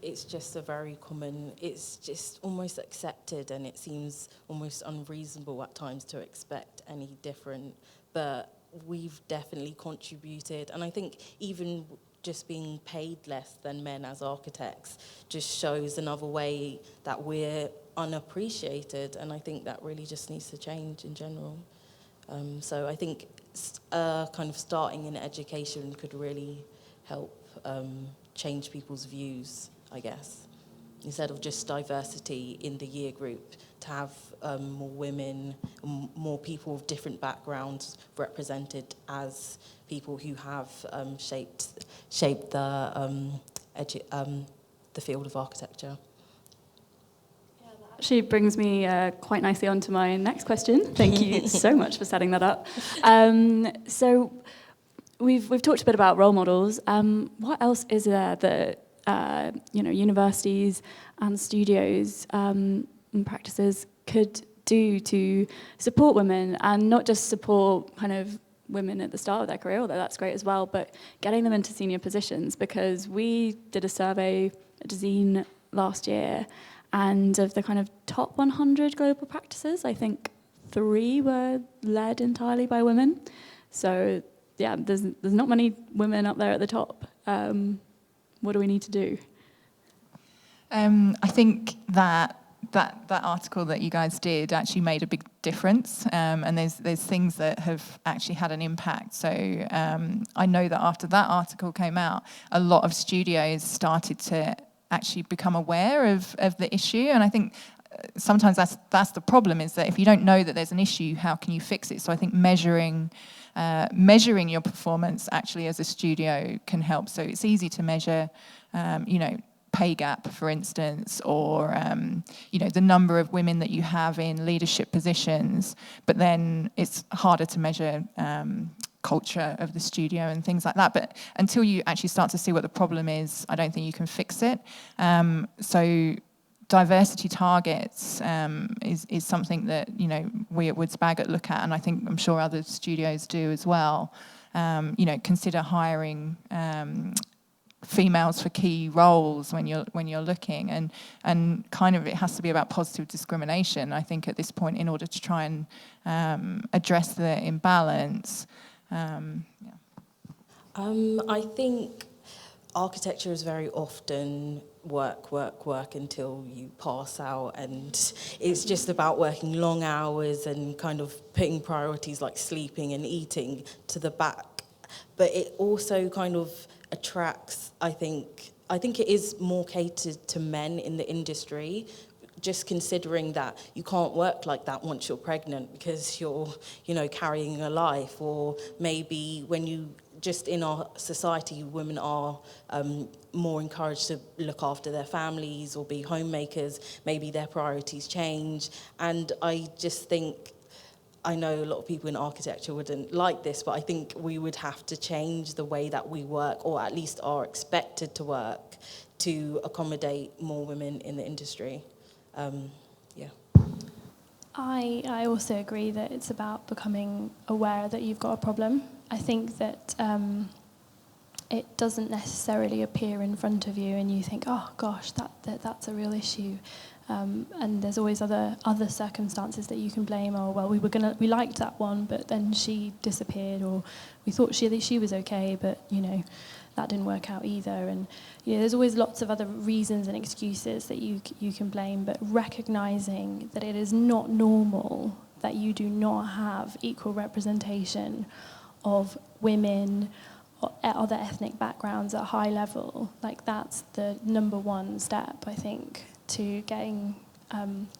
It's just it's just almost accepted, and it seems almost unreasonable at times to expect any different, but we've definitely contributed, and I think even just being paid less than men as architects just shows another way that we're unappreciated, and I think that really just needs to change in general. So I think kind of starting in education could really help change people's views, I guess. Instead of just diversity in the year group, to have more women, more people with different backgrounds represented as people who have shaped the field of architecture. Yeah, that actually brings me quite nicely on to my next question. Thank you so much for setting that up. So we've talked a bit about role models. What else is there that universities and studios and practices could do to support women, and not just support kind of women at the start of their career, although that's great as well, but getting them into senior positions. Because we did a survey at Dezeen last year, and of the kind of top 100 global practices, I think 3 were led entirely by women. So yeah, there's not many women up there at the top. What do we need to do? I think that article that you guys did actually made a big difference, and there's things that have actually had an impact. So I know that after that article came out, a lot of studios started to actually become aware of the issue, and I think sometimes that's the problem, is that if you don't know that there's an issue, how can you fix it? So I think measuring your performance actually as a studio can help. So it's easy to measure, pay gap, for instance, or the number of women that you have in leadership positions, but then it's harder to measure culture of the studio and things like that. But until you actually start to see what the problem is, I don't think you can fix it. So diversity targets is something that we at Woods Bagot look at, and I'm sure other studios do as well. Consider hiring females for key roles when you're looking, and kind of it has to be about positive discrimination, I think, at this point, in order to try and address the imbalance. I think architecture is very often work until you pass out, and it's just about working long hours and kind of putting priorities like sleeping and eating to the back. But it also kind of attracts, I think it is more catered to men in the industry, just considering that you can't work like that once you're pregnant because you're, carrying a life, or maybe when you, just in our society, women are more encouraged to look after their families or be homemakers. Maybe their priorities change. And I just think, I know a lot of people in architecture wouldn't like this, but I think we would have to change the way that we work, or at least are expected to work, to accommodate more women in the industry. I also agree that it's about becoming aware that you've got a problem. I think that it doesn't necessarily appear in front of you and you think, oh gosh, that's a real issue. And there's always other circumstances that you can blame. Oh well, we liked that one, but then she disappeared, or we thought she was okay, but that didn't work out either. And there's always lots of other reasons and excuses that you can blame. But recognizing that it is not normal that you do not have equal representation of women or other ethnic backgrounds at a high level, like that's the number one step, I think, to getting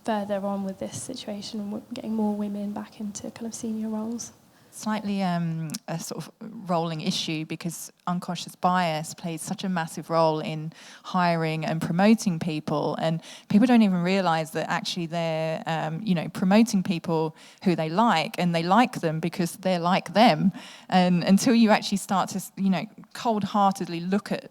further on with this situation, getting more women back into kind of senior roles. Slightly a sort of rolling issue, because unconscious bias plays such a massive role in hiring and promoting people, and people don't even realise that actually they're promoting people who they like, and they like them because they're like them. And until you actually start to cold-heartedly look at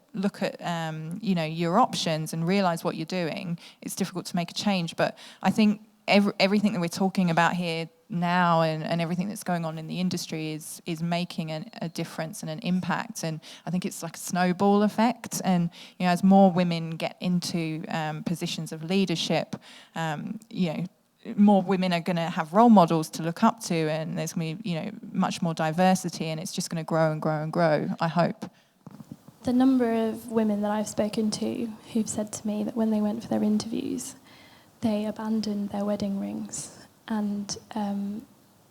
your options and realise what you're doing, it's difficult to make a change. But I think everything that we're talking about here now and everything that's going on in the industry is making a difference and an impact, and I think it's like a snowball effect. And as more women get into positions of leadership, more women are going to have role models to look up to, and there's going to be much more diversity, and it's just going to grow and grow and grow, I hope. The number of women that I've spoken to who've said to me that when they went for their interviews, they abandoned their wedding rings and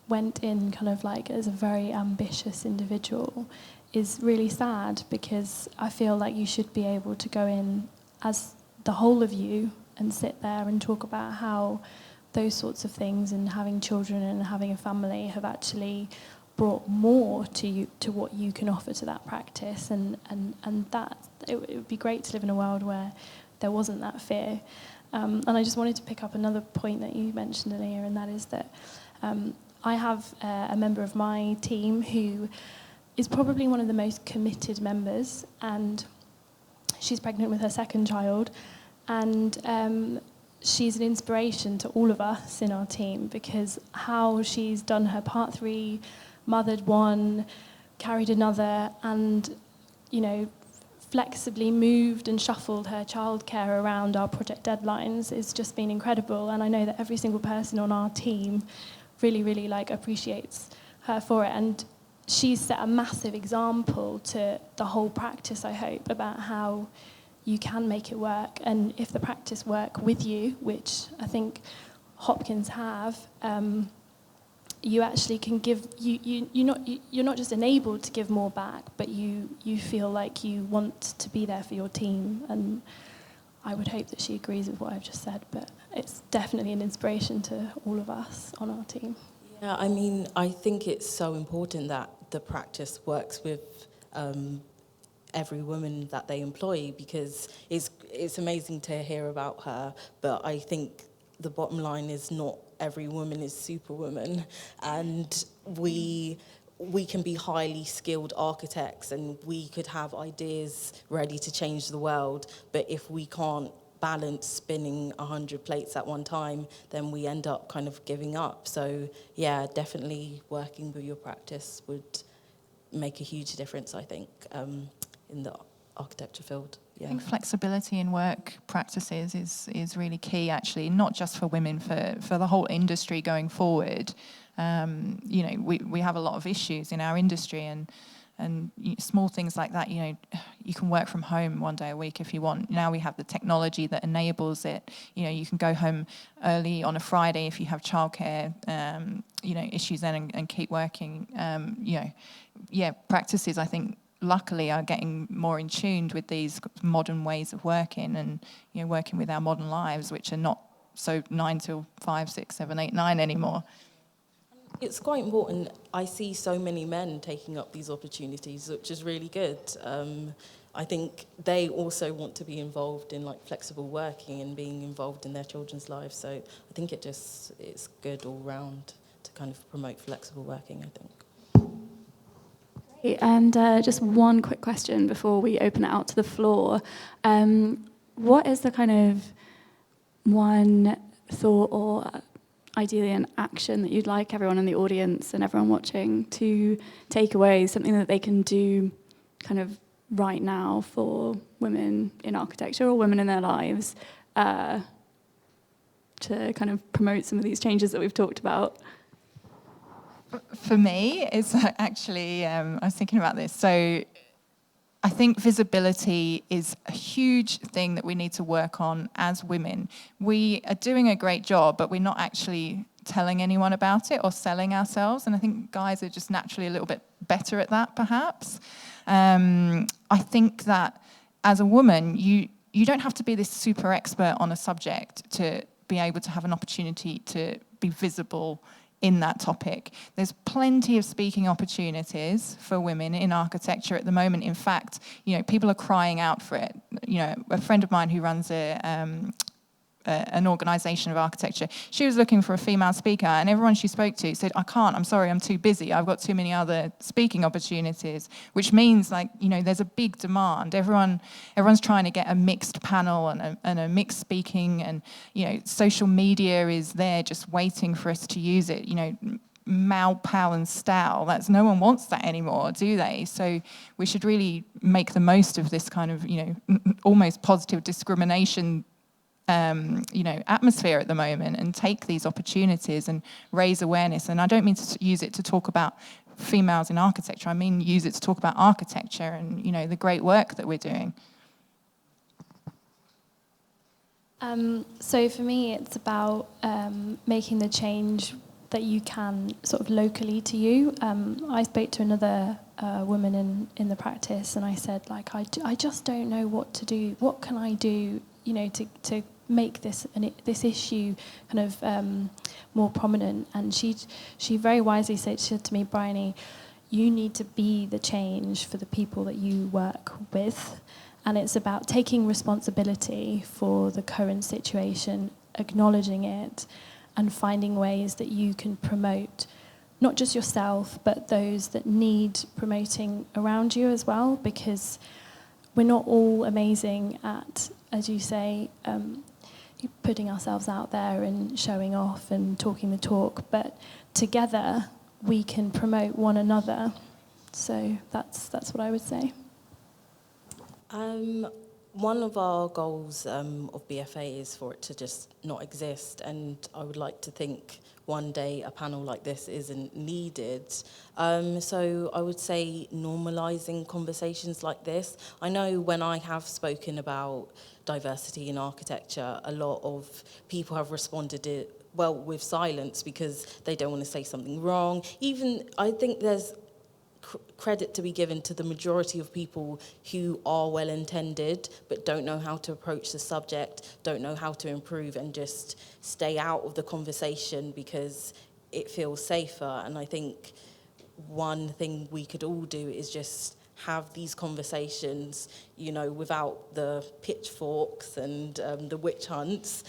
went in kind of like as a very ambitious individual is really sad, because I feel like you should be able to go in as the whole of you and sit there and talk about how those sorts of things and having children and having a family have actually brought more to you, to what you can offer to that practice, and that it would be great to live in a world where there wasn't that fear. And I just wanted to pick up another point that you mentioned earlier, and that is that I have a member of my team who is probably one of the most committed members, and she's pregnant with her second child, and she's an inspiration to all of us in our team, because how she's done her part 3, mothered one, carried another, and, you know, flexibly moved and shuffled her childcare around our project deadlines has just been incredible. And I know that every single person on our team really, really appreciates her for it. And she's set a massive example to the whole practice, I hope, about how you can make it work. And if the practice work with you, which I think Hopkins have, you actually can give, you're not just enabled to give more back, but you feel like you want to be there for your team. And I would hope that she agrees with what I've just said, but it's definitely an inspiration to all of us on our team. Yeah, I mean, I think it's so important that the practice works with every woman that they employ, because it's amazing to hear about her, but I think the bottom line is not every woman is superwoman, and we can be highly skilled architects and we could have ideas ready to change the world, but if we can't balance spinning 100 plates at one time, then we end up kind of giving up. So yeah, definitely working with your practice would make a huge difference, I think, in the architecture field. Yeah. I think flexibility in work practices is really key, actually, not just for women, for the whole industry going forward. You know, we have a lot of issues in our industry, and small things like that, you know, you can work from home one day a week if you want. Now we have the technology that enables it. You know, you can go home early on a Friday if you have childcare, you know, issues then, and keep working. You know, yeah, practices, I think, luckily are getting more in tune with these modern ways of working, and, you know, working with our modern lives, which are not so 9 till 5, 6, 7, 8, 9 anymore. It's quite important. I see so many men taking up these opportunities, which is really good. I think they also want to be involved in like flexible working and being involved in their children's lives. So I think it's good all round to kind of promote flexible working, I think. And just one quick question before we open it out to the floor. What is the kind of one thought or ideally an action that you'd like everyone in the audience and everyone watching to take away, something that they can do kind of right now for women in architecture or women in their lives to kind of promote some of these changes that we've talked about? For me, it's actually, I was thinking about this. So I think visibility is a huge thing that we need to work on as women. We are doing a great job, but we're not actually telling anyone about it or selling ourselves. And I think guys are just naturally a little bit better at that, perhaps. I think that as a woman, you don't have to be this super expert on a subject to be able to have an opportunity to be visible in that topic. There's plenty of speaking opportunities for women in architecture at the moment. In fact, you know, people are crying out for it. You know, a friend of mine who runs an organisation of architecture, she was looking for a female speaker, and everyone she spoke to said, I can't, I'm sorry, I'm too busy, I've got too many other speaking opportunities, which means, like, you know, there's a big demand. Everyone's trying to get a mixed panel and a mixed speaking, and, you know, social media is there just waiting for us to use it. You know, Mal, Pal and Stow, no one wants that anymore, do they? So we should really make the most of this kind of, you know, almost positive discrimination you know, atmosphere at the moment, and take these opportunities and raise awareness. And I don't mean to use it to talk about females in architecture. I mean use it to talk about architecture and, you know, the great work that we're doing. So for me, it's about making the change that you can sort of locally to you. I spoke to another woman in the practice, and I said, like, I just don't know what to do. What can I do, you know, to make this issue kind of more prominent? And she very wisely said to me, Briony, you need to be the change for the people that you work with, and it's about taking responsibility for the current situation, acknowledging it, and finding ways that you can promote not just yourself, but those that need promoting around you as well, because we're not all amazing at, as you say, putting ourselves out there and showing off and talking the talk, but together we can promote one another. So that's what I would say. One of our goals of BFA is for it to just not exist, and I would like to think one day a panel like this isn't needed. So I would say normalising conversations like this. I know when I have spoken about diversity in architecture, a lot of people have responded with silence because they don't want to say something wrong. Even, I think there's credit to be given to the majority of people who are well-intended but don't know how to approach the subject, don't know how to improve, and just stay out of the conversation because it feels safer. And I think one thing we could all do is just have these conversations, without the pitchforks and the witch hunts,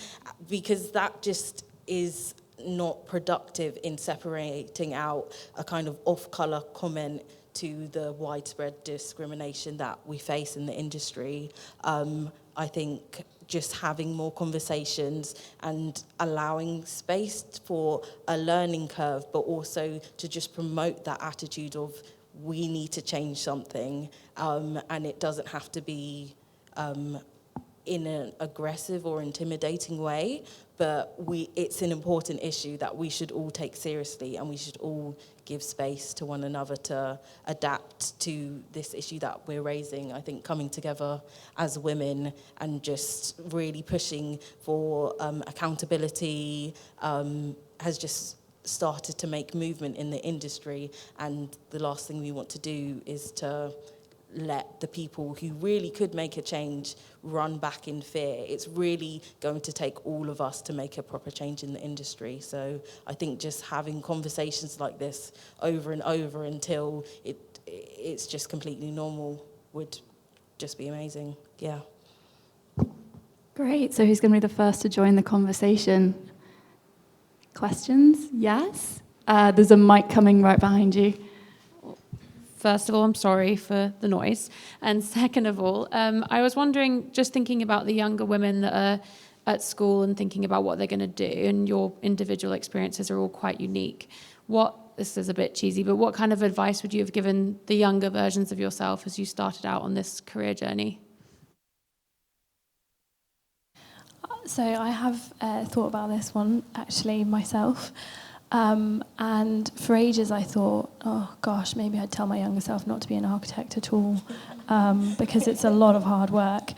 because that just is not productive in separating out a kind of off-colour comment to the widespread discrimination that we face in the industry. I think just having more conversations and allowing space for a learning curve, but also to just promote that attitude of we need to change something, and it doesn't have to be in an aggressive or intimidating way, but it's an important issue that we should all take seriously, and we should all give space to one another to adapt to this issue that we're raising. I think coming together as women and just really pushing for accountability has just started to make movement in the industry, and the last thing we want to do is to let the people who really could make a change run back in fear. It's really going to take all of us to make a proper change in the industry. So I think just having conversations like this over and over until it's just completely normal would just be amazing. Yeah. Great. So who's going to be the first to join the conversation? Questions? Yes? There's a mic coming right behind you. First of all, I'm sorry for the noise. And second of all, I was wondering, just thinking about the younger women that are at school and thinking about what they're going to do, and your individual experiences are all quite unique. This is a bit cheesy, but what kind of advice would you have given the younger versions of yourself as you started out on this career journey? So I have thought about this one, actually, myself. And for ages I thought, oh gosh, maybe I'd tell my younger self not to be an architect at all, because it's a lot of hard work.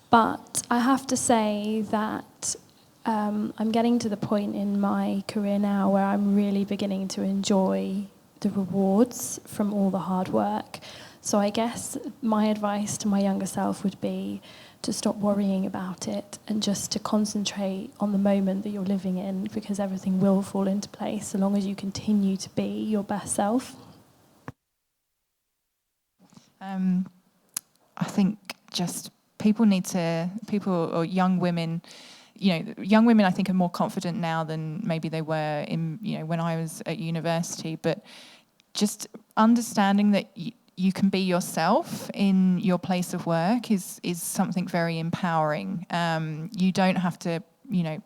But I have to say that I'm getting to the point in my career now where I'm really beginning to enjoy the rewards from all the hard work. So I guess my advice to my younger self would be to stop worrying about it and just to concentrate on the moment that you're living in, because everything will fall into place so long as you continue to be your best self. I think just people or young women, young women I think are more confident now than maybe they were in, when I was at university, but just understanding that you can be yourself in your place of work is something very empowering. You don't have to,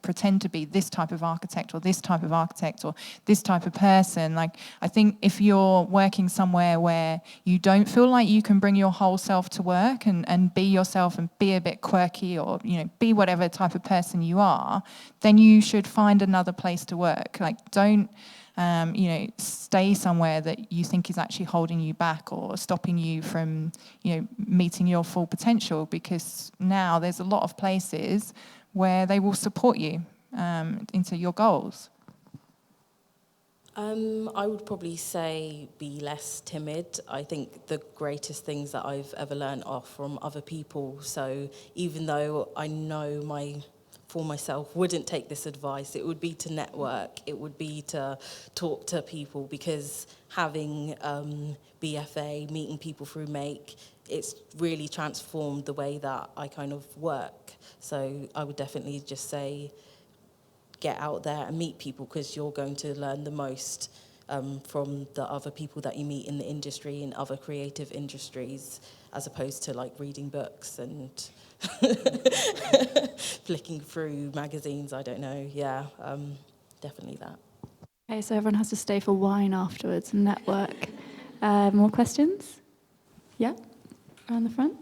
pretend to be this type of architect or this type of architect or this type of person. Like, I think if you're working somewhere where you don't feel like you can bring your whole self to work and be yourself and be a bit quirky or, be whatever type of person you are, then you should find another place to work. Like, don't stay somewhere that you think is actually holding you back or stopping you from, meeting your full potential, because now there's a lot of places where they will support you into your goals. I would probably say be less timid. I think the greatest things that I've ever learned are from other people. So even though I know for myself wouldn't take this advice, it would be to network, it would be to talk to people, because having BFA, meeting people through Make, it's really transformed the way that I kind of work. So I would definitely just say get out there and meet people, because you're going to learn the most from the other people that you meet in the industry, in other creative industries, as opposed to like reading books and flicking through magazines, I don't know. Yeah, definitely that. Okay, so everyone has to stay for wine afterwards and network. More questions? Yeah, around the front.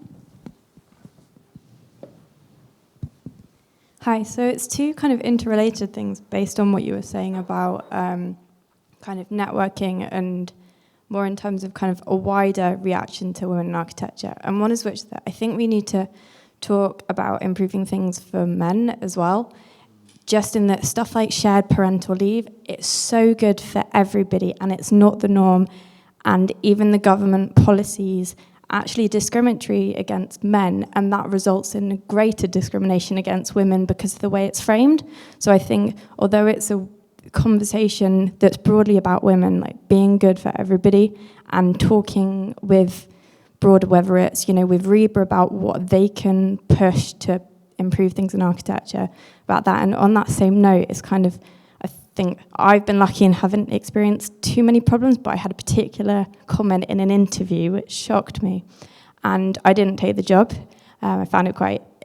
Hi, so it's two kind of interrelated things based on what you were saying about kind of networking and more in terms of kind of a wider reaction to women in architecture. And one is which that I think we need to talk about improving things for men as well. Just in that stuff like shared parental leave, it's so good for everybody and it's not the norm. And even the government policies actually discriminatory against men, and that results in greater discrimination against women because of the way it's framed. So I think, although it's a conversation that's broadly about women, like being good for everybody and talking with broader, whether it's, with REBA about what they can push to improve things in architecture, about that. And on that same note, it's kind of, I think I've been lucky and haven't experienced too many problems, but I had a particular comment in an interview which shocked me. And I didn't take the job. I found it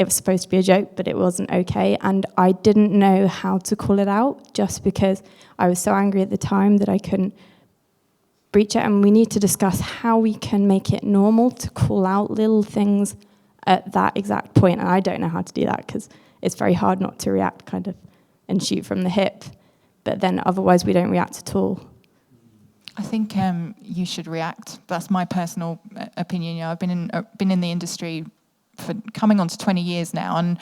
was supposed to be a joke, but it wasn't okay. And I didn't know how to call it out just because I was so angry at the time that I couldn't breach it. And we need to discuss how we can make it normal to call out little things at that exact point. And I don't know how to do that because it's very hard not to react kind of and shoot from the hip. But then otherwise we don't react at all. I think you should react. That's my personal opinion. I've been in the industry for coming on to 20 years now, and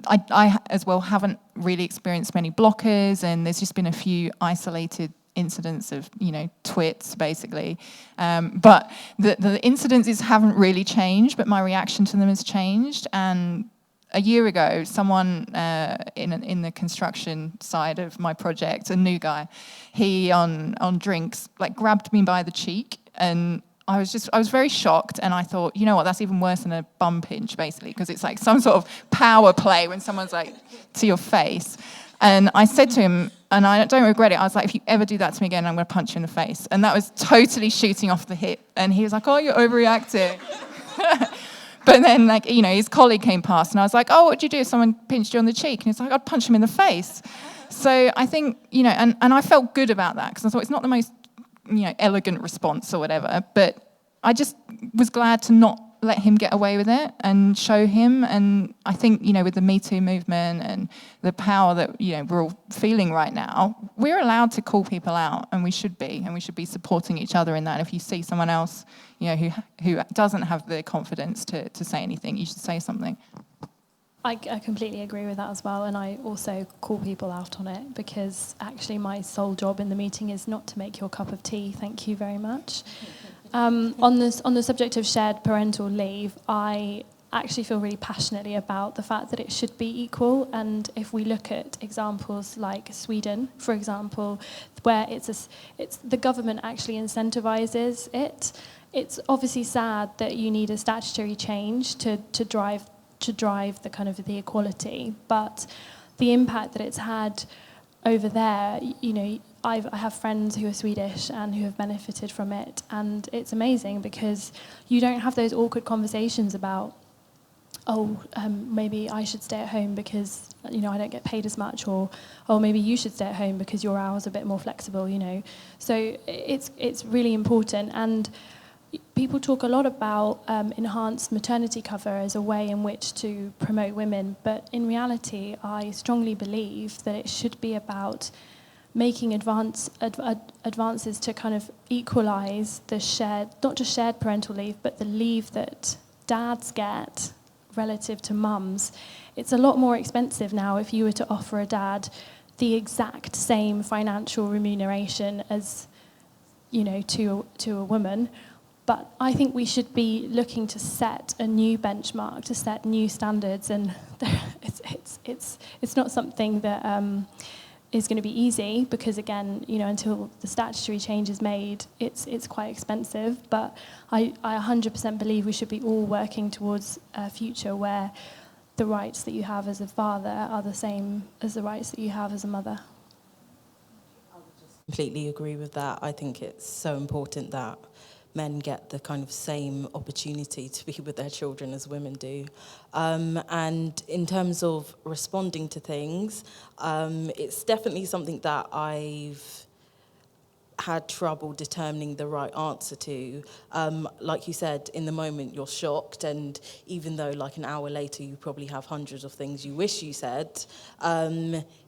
I as well haven't really experienced many blockers, and there's just been a few isolated incidents of twits basically, but the incidences haven't really changed, but my reaction to them has changed. And a year ago, someone in the construction side of my project, a new guy, he on drinks grabbed me by the cheek, and I was very shocked, and I thought, you know what, that's even worse than a bum pinch, basically, because it's like some sort of power play when someone's like to your face. And I said to him, and I don't regret it, I was like, if you ever do that to me again, I'm going to punch you in the face. And that was totally shooting off the hip. And he was like, oh, you're overreacting. But then, his colleague came past, and I was like, oh, what would you do if someone pinched you on the cheek? And he's like, I'd punch him in the face. So I think, and I felt good about that, because I thought it's not the most elegant response or whatever, but I just was glad to not let him get away with it and show him. And I think, with the Me Too movement and the power that, we're all feeling right now, we're allowed to call people out, and we should be supporting each other in that. And if you see someone else, who doesn't have the confidence to say anything, you should say something. I completely agree with that as well, and I also call people out on it, because actually my sole job in the meeting is not to make your cup of tea. Thank you very much. On the subject of shared parental leave, I actually feel really passionately about the fact that it should be equal. And if we look at examples like Sweden, for example, where it's the government actually incentivizes it. It's obviously sad that you need a statutory change to drive the kind of the equality, but the impact that it's had over there, I have friends who are Swedish and who have benefited from it, and it's amazing because you don't have those awkward conversations about, maybe I should stay at home because I don't get paid as much, or maybe you should stay at home because your hours are a bit more flexible. So it's really important. And people talk a lot about enhanced maternity cover as a way in which to promote women, but in reality, I strongly believe that it should be about making advances to kind of equalise the not just shared parental leave, but the leave that dads get relative to mums. It's a lot more expensive now if you were to offer a dad the exact same financial remuneration as, to a woman. But I think we should be looking to set a new benchmark, to set new standards, and it's not something that is going to be easy, because again, until the statutory change is made, it's quite expensive. But I 100% believe we should be all working towards a future where the rights that you have as a father are the same as the rights that you have as a mother. I would just Completely agree with that. I think it's so important that men get the kind of same opportunity to be with their children as women do. And in terms of responding to things, it's definitely something that I've had trouble determining the right answer to. Like you said, in the moment you're shocked, and even though like an hour later you probably have hundreds of things you wish you said,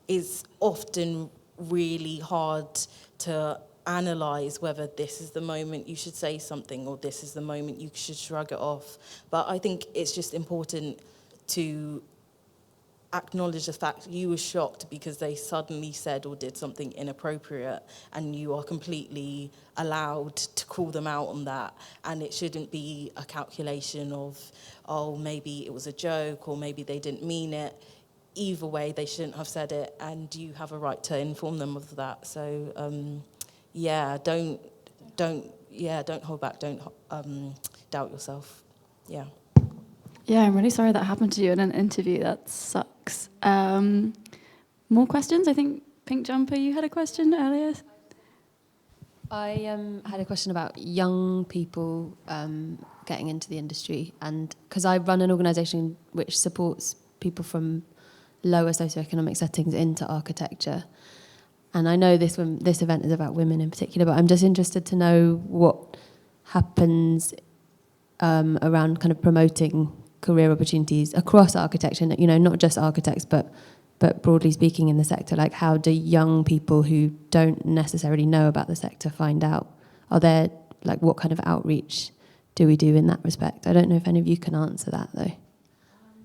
it's often really hard to analyse whether this is the moment you should say something or this is the moment you should shrug it off. But I think it's just important to acknowledge the fact you were shocked because they suddenly said or did something inappropriate, and you are completely allowed to call them out on that. And it shouldn't be a calculation of, oh, maybe it was a joke or maybe they didn't mean it. Either way, they shouldn't have said it, and you have a right to inform them of that. So, don't hold back. Don't doubt yourself. Yeah. Yeah, I'm really sorry that happened to you in an interview. That sucks. More questions? I think Pink Jumper, you had a question earlier. I had a question about young people getting into the industry, and because I run an organisation which supports people from lower socioeconomic settings into architecture, and I know this event is about women in particular, but I'm just interested to know what happens around kind of promoting career opportunities across architecture, you know, not just architects, but broadly speaking in the sector. Like, how do young people who don't necessarily know about the sector find out? Are there, like, what kind of outreach do we do in that respect? I don't know if any of you can answer that, though.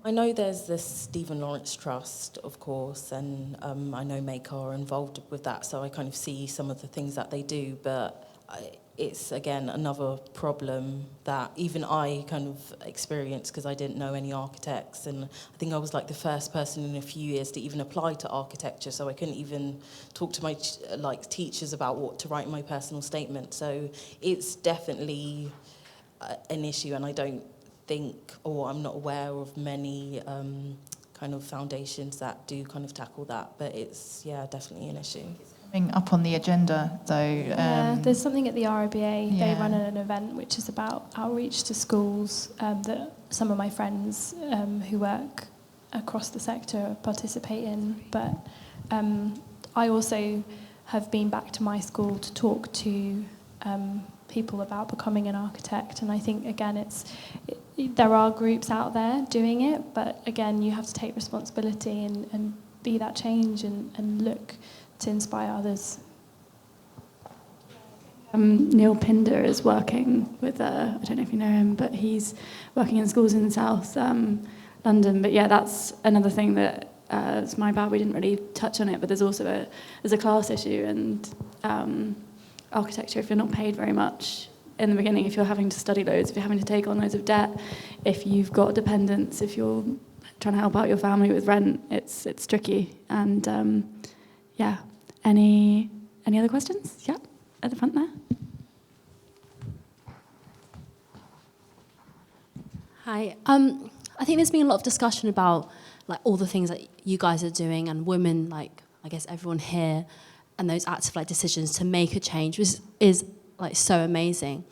I know there's this Stephen Lawrence Trust, of course, and I know Make are involved with that, so I kind of see some of the things that they do, but it's, again, another problem that even I kind of experienced because I didn't know any architects, and I think I was like the first person in a few years to even apply to architecture, so I couldn't even talk to my teachers about what to write in my personal statement. So it's definitely an issue, and I don't think, or I'm not aware of many kind of foundations that do kind of tackle that, but it's, yeah, definitely an issue. Up on the agenda, though. There's something at the RIBA. Yeah. They run an event which is about outreach to schools that some of my friends who work across the sector participate in. But I also have been back to my school to talk to people about becoming an architect. And I think, again, there are groups out there doing it, but again, you have to take responsibility and be that change and look to inspire others. Neil Pinder is working with, I don't know if you know him, but he's working in schools in South London. But yeah, that's another thing that it's my bad we didn't really touch on it, but there's also a class issue, and architecture, if you're not paid very much in the beginning, if you're having to study loads, if you're having to take on loads of debt, if you've got dependents, if you're trying to help out your family with rent, it's tricky. And yeah. Any other questions? Yeah, at the front there. Hi. I think there's been a lot of discussion about like all the things that you guys are doing, and women, like I guess everyone here, and those active like decisions to make a change, which is like so amazing.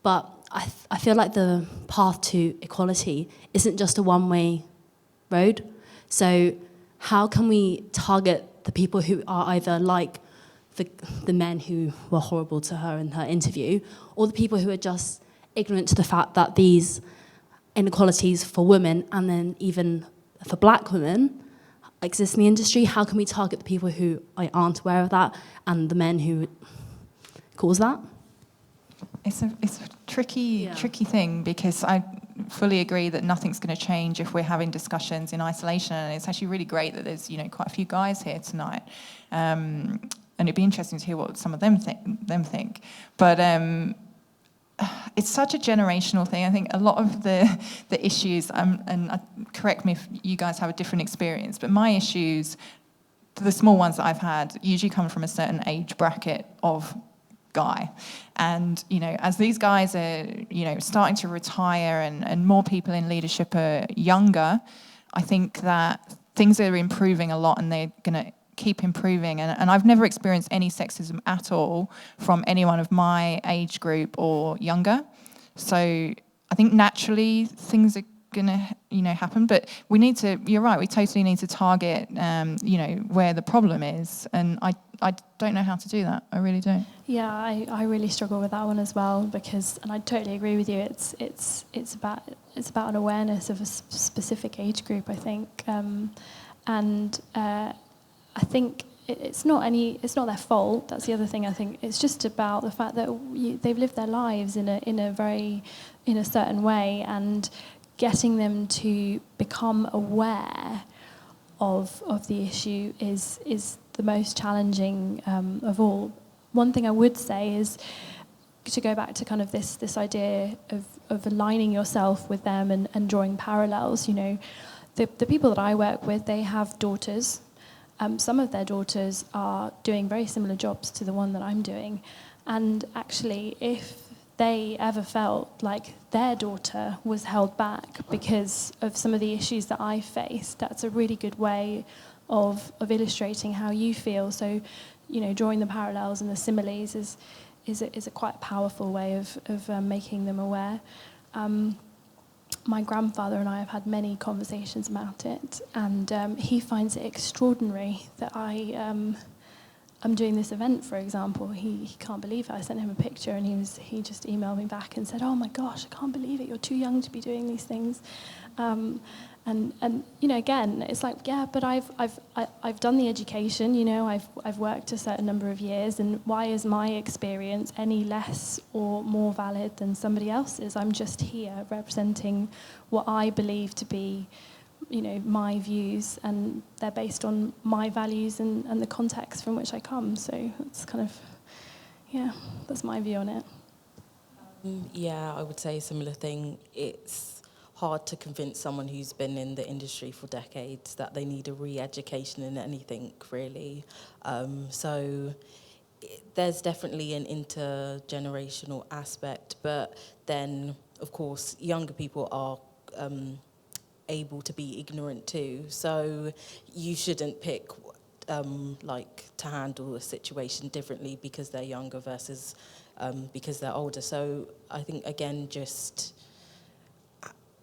But I feel like the path to equality isn't just a one-way road. So how can we target the people who are either like the men who were horrible to her in her interview, or the people who are just ignorant to the fact that these inequalities for women, and then even for black women, exist in the industry? How can we target the people who aren't aware of that, and the men who cause that? It's a tricky thing, because I fully agree that nothing's going to change if we're having discussions in isolation, and it's actually really great that there's quite a few guys here tonight, and it'd be interesting to hear what some of them think. But it's such a generational thing. I think a lot of the issues, and correct me if you guys have a different experience, but my issues, the small ones that I've had, usually come from a certain age bracket of guy. And as these guys are starting to retire, and more people in leadership are younger, I think that things are improving a lot, and they're going to keep improving. And I've never experienced any sexism at all from anyone of my age group or younger. So I think naturally things are going to, happen. But we need to, you're right, we totally need to target, where the problem is. And I don't know how to do that. I really don't. Yeah, I really struggle with that one as well because, and I totally agree with you. It's about an awareness of a specific age group, I think, I think it's not their fault. That's the other thing. I think it's just about the fact that they've lived their lives in a certain way, and getting them to become aware of the issue is the most challenging of all. One thing I would say is to go back to kind of this idea of aligning yourself with them and drawing parallels. The people that I work with, they have daughters. Some of their daughters are doing very similar jobs to the one that I'm doing. And actually, if they ever felt like their daughter was held back because of some of the issues that I faced, that's a really good way of illustrating how you feel. So, drawing the parallels and the similes is a quite powerful way of making them aware. My grandfather and I have had many conversations about it, and he finds it extraordinary that I'm doing this event, for example. He can't believe it. I sent him a picture, and he just emailed me back and said, "Oh my gosh, I can't believe it. You're too young to be doing these things." And again, it's like, yeah, but I've done the education. I've worked a certain number of years, and why is my experience any less or more valid than somebody else's? I'm just here representing what I believe to be, my views, and they're based on my values and the context from which I come. So it's kind of, that's my view on it. Yeah, I would say a similar thing. It's hard to convince someone who's been in the industry for decades that they need a re-education in anything, really. So there's definitely an intergenerational aspect, but then, of course, younger people are able to be ignorant too. So you shouldn't pick to handle a situation differently because they're younger versus because they're older. So I think, again, just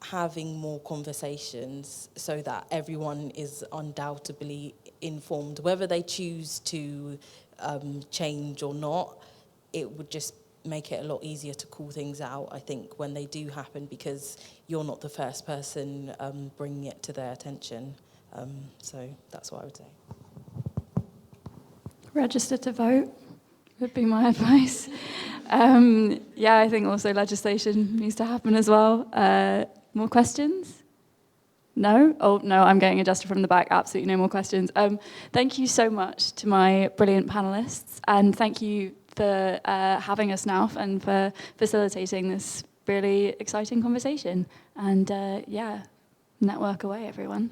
having more conversations so that everyone is undoubtedly informed, whether they choose to change or not, it would just make it a lot easier to call things out, I think, when they do happen, because you're not the first person bringing it to their attention. So that's what I would say. Register to vote would be my advice. I think also legislation needs to happen as well. More questions? No? Oh, no, I'm getting a gesture from the back. Absolutely no more questions. Thank you so much to my brilliant panellists, and thank you for having us, Knauf, and for facilitating this really exciting conversation. And network away, everyone.